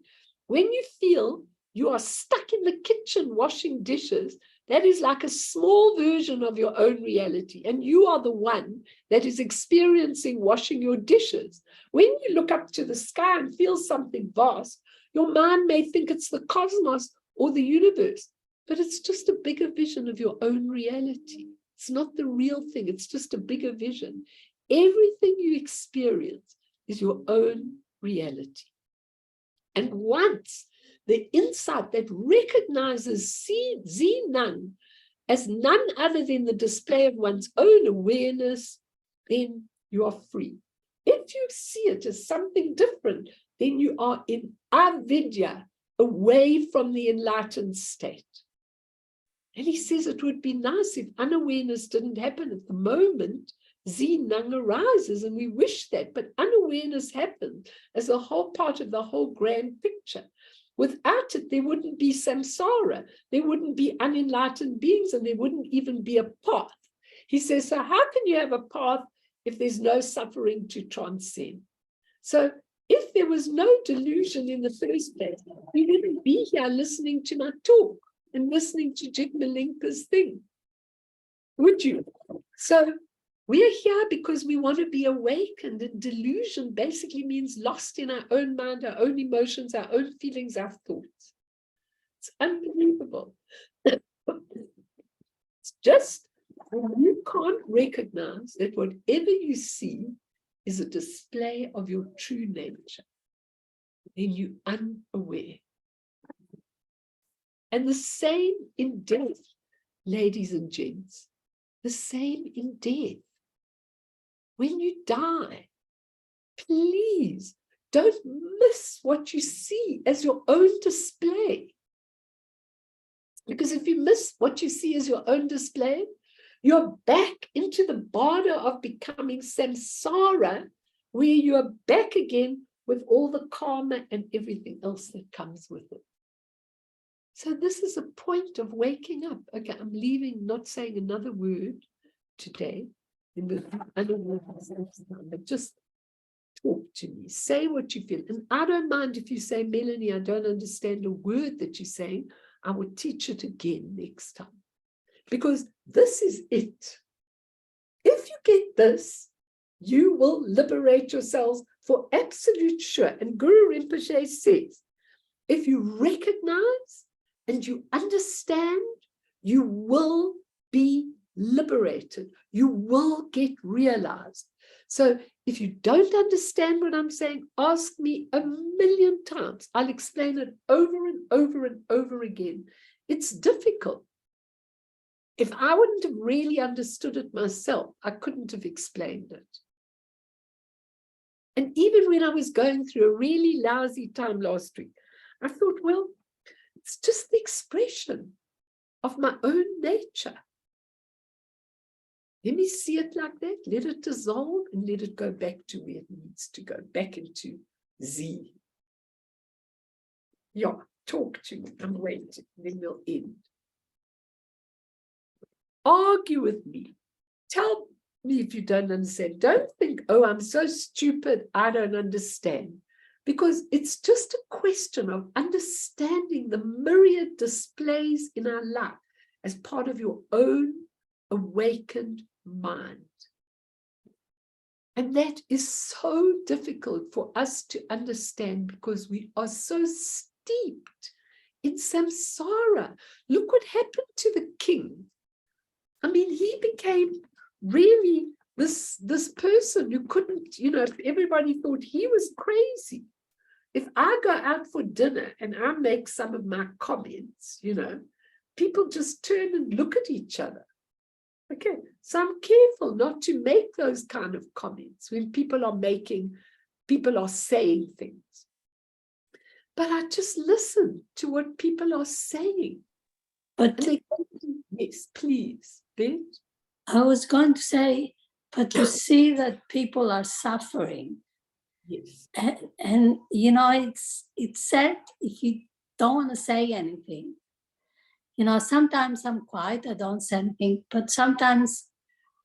When you feel you are stuck in the kitchen washing dishes, that is like a small version of your own reality. And you are the one that is experiencing washing your dishes. When you look up to the sky and feel something vast, your mind may think it's the cosmos or the universe, but it's just a bigger vision of your own reality. It's not the real thing. It's just a bigger vision. Everything you experience is your own reality. And once the insight that recognizes Zi-Nang as none other than the display of one's own awareness, then you are free. If you see it as something different, then you are in avidya, away from the enlightened state. And he says it would be nice if unawareness didn't happen at the moment. Zi-Nang arises, and we wish that, but unawareness happens as a whole part of the whole grand picture. Without it, there wouldn't be samsara, there wouldn't be unenlightened beings, and there wouldn't even be a path. He says, so how can you have a path if there's no suffering to transcend? So if there was no delusion in the first place, we wouldn't be here listening to my talk and listening to Jigme Lingpa's thing, would you? So we're here because we want to be awakened, and delusion basically means lost in our own mind, our own emotions, our own feelings, our thoughts. It's unbelievable. It's just when you can't recognize that whatever you see is a display of your true nature, then you're unaware. And the same in death, ladies and gents, the same in death. When you die, please don't miss what you see as your own display. Because if you miss what you see as your own display, you're back into the border of becoming samsara, where you are back again with all the karma and everything else that comes with it. So this is a point of waking up. Okay, I'm leaving, not saying another word today. But just talk to me. Say what you feel. And I don't mind if you say, Melanie, I don't understand a word that you're saying. I will teach it again next time. Because this is it. If you get this, you will liberate yourselves for absolute sure. And Guru Rinpoche says, if you recognize and you understand, you will be liberated. You will get realized. So if you don't understand what I'm saying, ask me 1,000,000 times. I'll explain it over and over and over again. It's difficult. If I wouldn't have really understood it myself, I couldn't have explained it. And even when I was going through a really lousy time last week, I thought, well, it's just the expression of my own nature. Let me see it like that, let it dissolve and let it go back to where it needs to go, back into Z. Yeah, talk to me, I'm waiting, then we'll end. Argue with me. Tell me if you don't understand. Don't think, oh, I'm so stupid, I don't understand. Because it's just a question of understanding the myriad displays in our life as part of your own awakened mind. And that is so difficult for us to understand because we are so steeped in samsara. Look what happened to the king. I mean, he became really this person who couldn't, everybody thought he was crazy. If I go out for dinner and I make some of my comments, people just turn and look at each other. Okay, so I'm careful not to make those kind of comments when people are saying things. But I just listen to what people are saying. But yes, please, Ben. I was going to say, but you see that people are suffering. Yes. And it's sad if you don't want to say anything. Sometimes I'm quiet, I don't say anything, but sometimes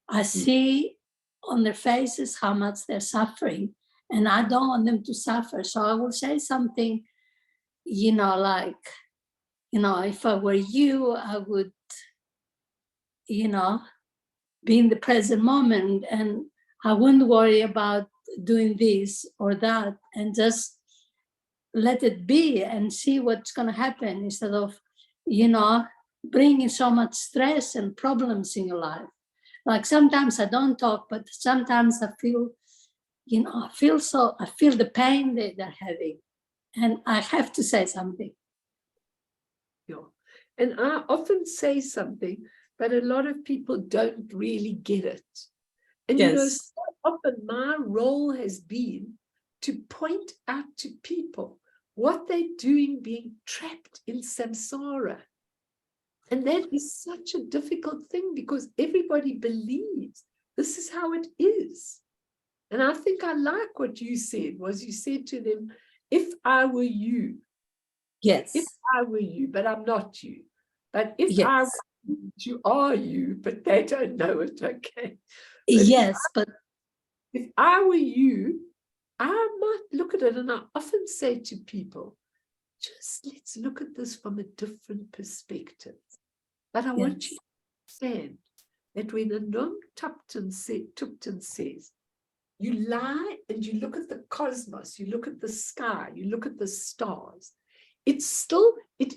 I see on their faces how much they're suffering, and I don't want them to suffer. So I will say something, like, if I were you, I would, be in the present moment, and I wouldn't worry about doing this or that, and just let it be and see what's going to happen instead of, bringing so much stress and problems in your life. Like sometimes I don't talk, but sometimes I feel, I feel the pain that they're having, and I have to say something. Yeah. And I often say something, but a lot of people don't really get it. And Yes. so often my role has been to point out to people what they're doing being trapped in samsara. And that is such a difficult thing because everybody believes this is how it is. And I think I like what you said, you said to them, if I were you. Yes. If I were you, but I'm not you. But if Yes. I were you, you are you, but they don't know it, okay? But if I were you, I might look at it, and I often say to people, just let's look at this from a different perspective. But I want you to understand that when the Nong Thupten says, you lie and you look at the cosmos, you look at the sky, you look at the stars, it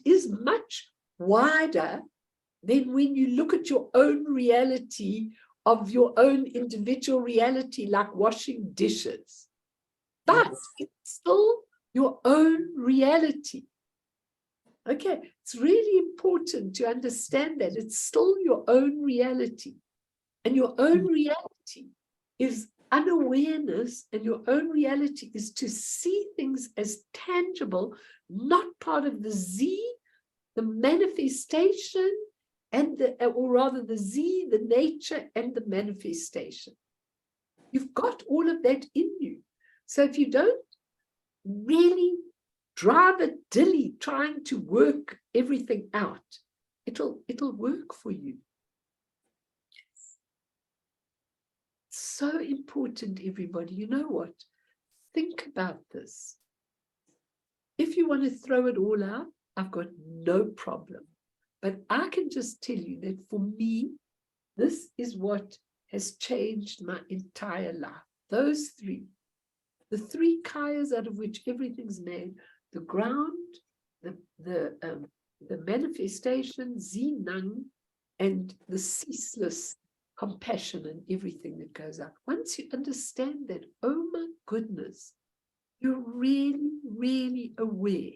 is much wider than when you look at your own reality of your own individual reality, like washing dishes. But it's still your own reality. Okay, it's really important to understand that it's still your own reality. And your own reality is unawareness, and your own reality is to see things as tangible, not part of the Z, the manifestation, and or rather the Z, the nature, and the manifestation. You've got all of that in you. So if you don't really drive a dilly trying to work everything out, it'll work for you. So important, everybody. You know what? Think about this. If you want to throw it all out, I've got no problem. But I can just tell you that for me, this is what has changed my entire life. Those three. The three kayas out of which everything's made: the ground, the manifestation, Zinang, and the ceaseless compassion and everything that goes up. Once you understand that, oh my goodness, you're really, really aware,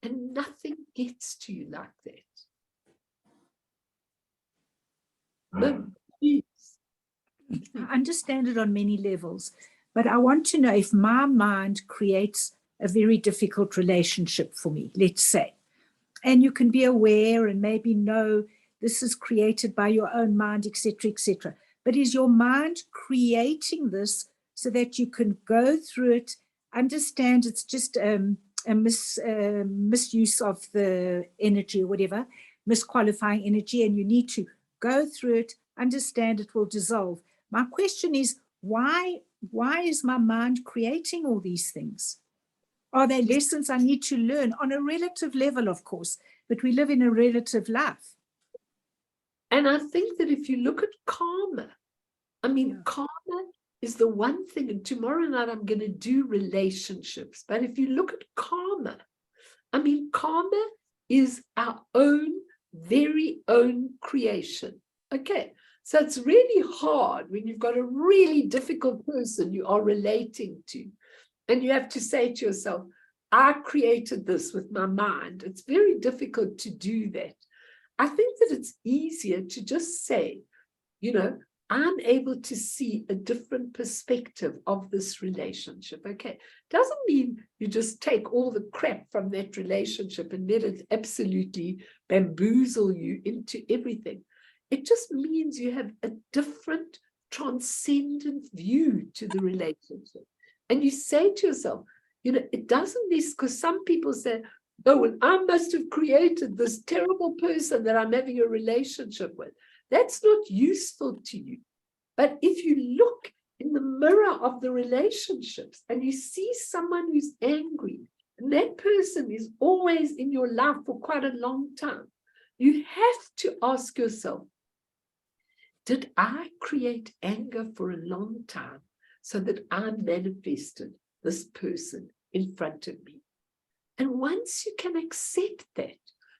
and nothing gets to you like that. Please. I understand it on many levels, but I want to know if my mind creates a very difficult relationship for me, let's say, and you can be aware and maybe know this is created by your own mind, etc., etc. But is your mind creating this so that you can go through it, understand it's just a misuse of the energy or whatever, misqualifying energy, and you need to go through it, understand it will dissolve. My question is, why is my mind creating all these things? Are they lessons I need to learn on a relative level, of course, but we live in a relative life. And I think that if you look at karma, I mean, karma is the one thing, and tomorrow night I'm going to do relationships. But if you look at karma, I mean, karma is our own, very own creation. Okay. So it's really hard when you've got a really difficult person you are relating to, and you have to say to yourself, I created this with my mind. It's very difficult to do that. I think that it's easier to just say, you know, I'm able to see a different perspective of this relationship. Okay. Doesn't mean you just take all the crap from that relationship and let it absolutely bamboozle you into everything. It just means you have a different transcendent view to the relationship. And you say to yourself, you know, it doesn't need, because some people say, oh, well, I must have created this terrible person that I'm having a relationship with. That's not useful to you. But if you look in the mirror of the relationships and you see someone who's angry, and that person is always in your life for quite a long time, you have to ask yourself, did I create anger for a long time so that I manifested this person in front of me? And once you can accept that,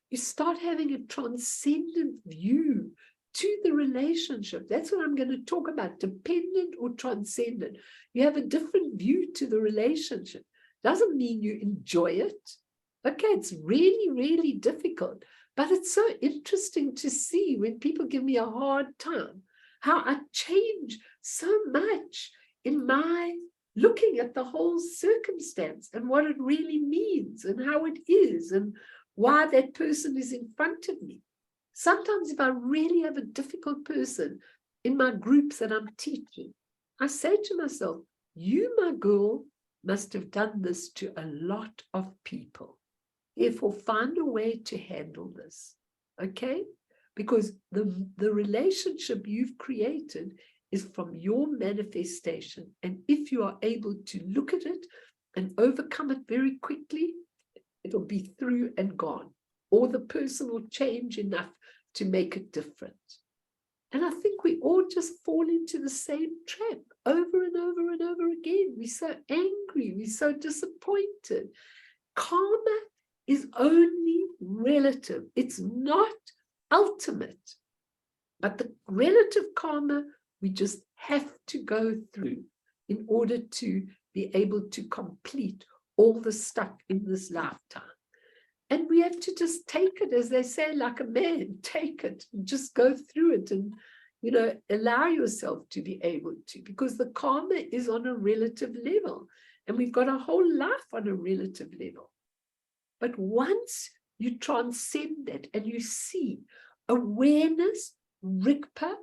you start having a transcendent view to the relationship. That's what I'm going to talk about, dependent or transcendent. You have a different view to the relationship. Doesn't mean you enjoy it. Okay, it's really, really difficult. But it's so interesting to see when people give me a hard time, how I change so much in my looking at the whole circumstance and what it really means and how it is and why that person is in front of me. Sometimes if I really have a difficult person in my groups that I'm teaching, I say to myself, you, my girl, must have done this to a lot of people. Therefore, find a way to handle this, okay? Because the relationship you've created is from your manifestation. And if you are able to look at it and overcome it very quickly, it'll be through and gone. Or the person will change enough to make it different. And I think we all just fall into the same trap over and over and over again. We're so angry, we're so disappointed. Karma is only relative. It's not ultimate. But the relative karma, we just have to go through in order to be able to complete all the stuff in this lifetime. And we have to just take it, as they say, like a man, take it, and just go through it and, you know, allow yourself to be able to, because the karma is on a relative level and we've got a whole life on a relative level. But once you transcend that and you see awareness, RIGPA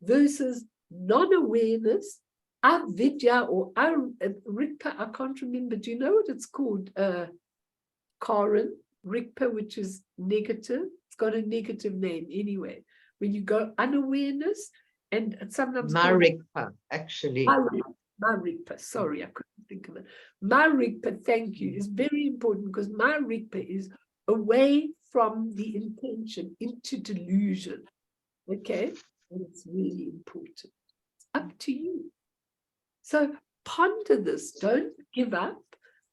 versus non-awareness, avidya or RIGPA, I can't remember. Do you know what it's called, Karen? RIGPA, which is negative. It's got a negative name anyway. When you go unawareness, and sometimes RIGPA, actually. RIGPA, sorry, I couldn't think of it. RIGPA, thank you, is very important because RIGPA is away from the intention into delusion. Okay, and it's really important. It's up to you. So ponder this. Don't give up.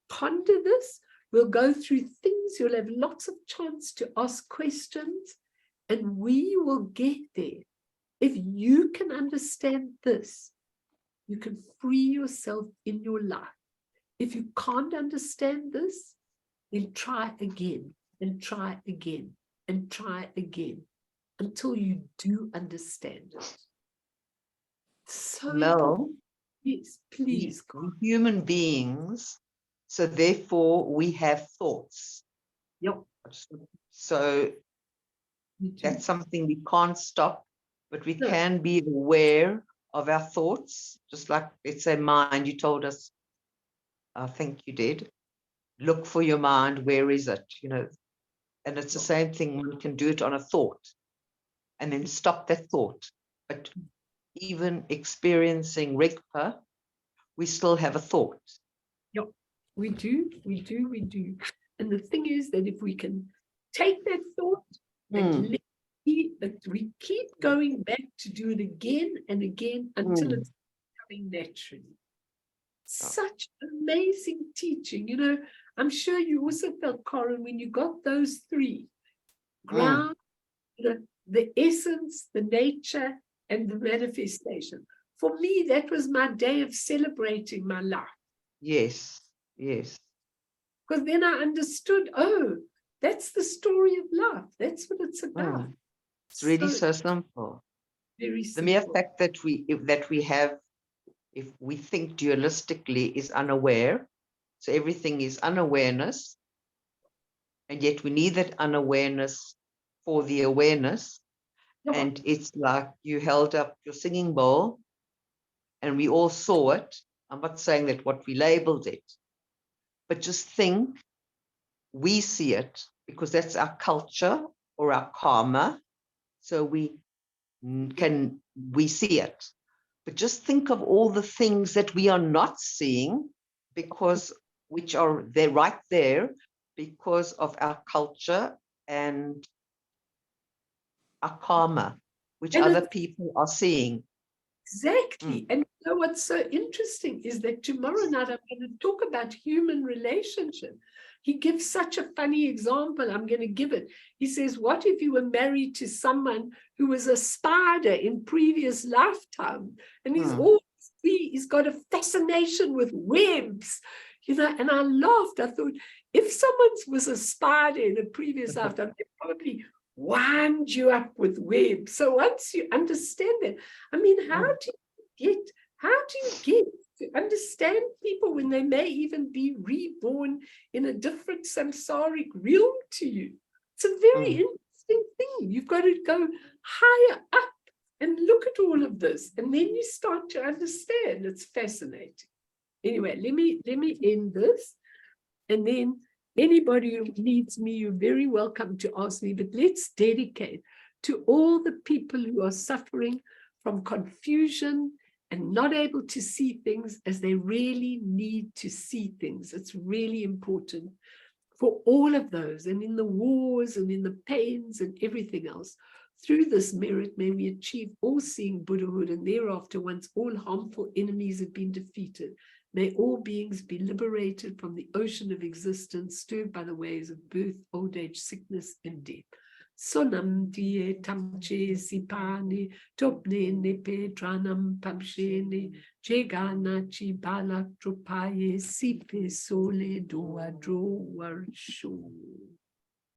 Ponder this. We'll go through things. You'll have lots of chance to ask questions, and we will get there. If you can understand this, you can free yourself in your life. If you can't understand this, then try again and try again and try again. until you do understand it. So Mel, important. Yes, please. we're human beings, so therefore we have thoughts. Yep, So you do. that's something we can't stop, but we No. can be aware of our thoughts, just like, let's say, mind. You told us, I think you did, look for your mind, where is it? You know, and it's the same thing. We can do it on a thought and then stop that thought. But even experiencing RIGPA, we still have a thought. Yep, we do. And the thing is that if we can take that thought and we keep going back to do it again and again until it's coming naturally. Such amazing teaching. You know, I'm sure you also felt, Corin, when you got those three: ground, the essence, the nature, and the manifestation. For me, that was my day of celebrating my life. Yes, yes. Because then I understood, oh, that's the story of life. That's what it's about. It's really so simple. Very The simple. mere fact that we have, if we think dualistically, is unaware. So everything is unawareness. And yet we need that unawareness for the awareness. Yeah. And it's like you held up your singing bowl and we all saw it. I'm not saying that what we labeled it, but just think we see it because that's our culture or our karma. So we see it. But just think of all the things that we are not seeing because which are there right there because of our culture and our karma, which And other people are seeing. Exactly. And you know what's so interesting is that tomorrow night I'm going to talk about human relationship. He gives such a funny example. I'm going to give it. He says, what if you were married to someone who was a spider in previous lifetime? And he's got a fascination with webs, you know, and I laughed. I thought, if someone was a spider in a previous lifetime, they probably wind you up with webs. So once you understand that, I mean, how do you get to understand people when they may even be reborn in a different samsaric realm to you? It's a very interesting thing. You've got to go higher up and look at all of this, and then you start to understand. It's fascinating. Anyway, let me end this, and then anybody who needs me, you're very welcome to ask me, but let's dedicate to all the people who are suffering from confusion and not able to see things as they really need to see things. It's really important for all of those, and in the wars and in the pains and everything else. Through this merit, may we achieve all-seeing Buddhahood, and thereafter, once all harmful enemies have been defeated, may all beings be liberated from the ocean of existence, stirred by the waves of birth, old age, sickness, and death. Sonam die tamche sipani, topne nepe tranam pamshene, jegana chi balak trupaye, sipe sole doa dro warshu.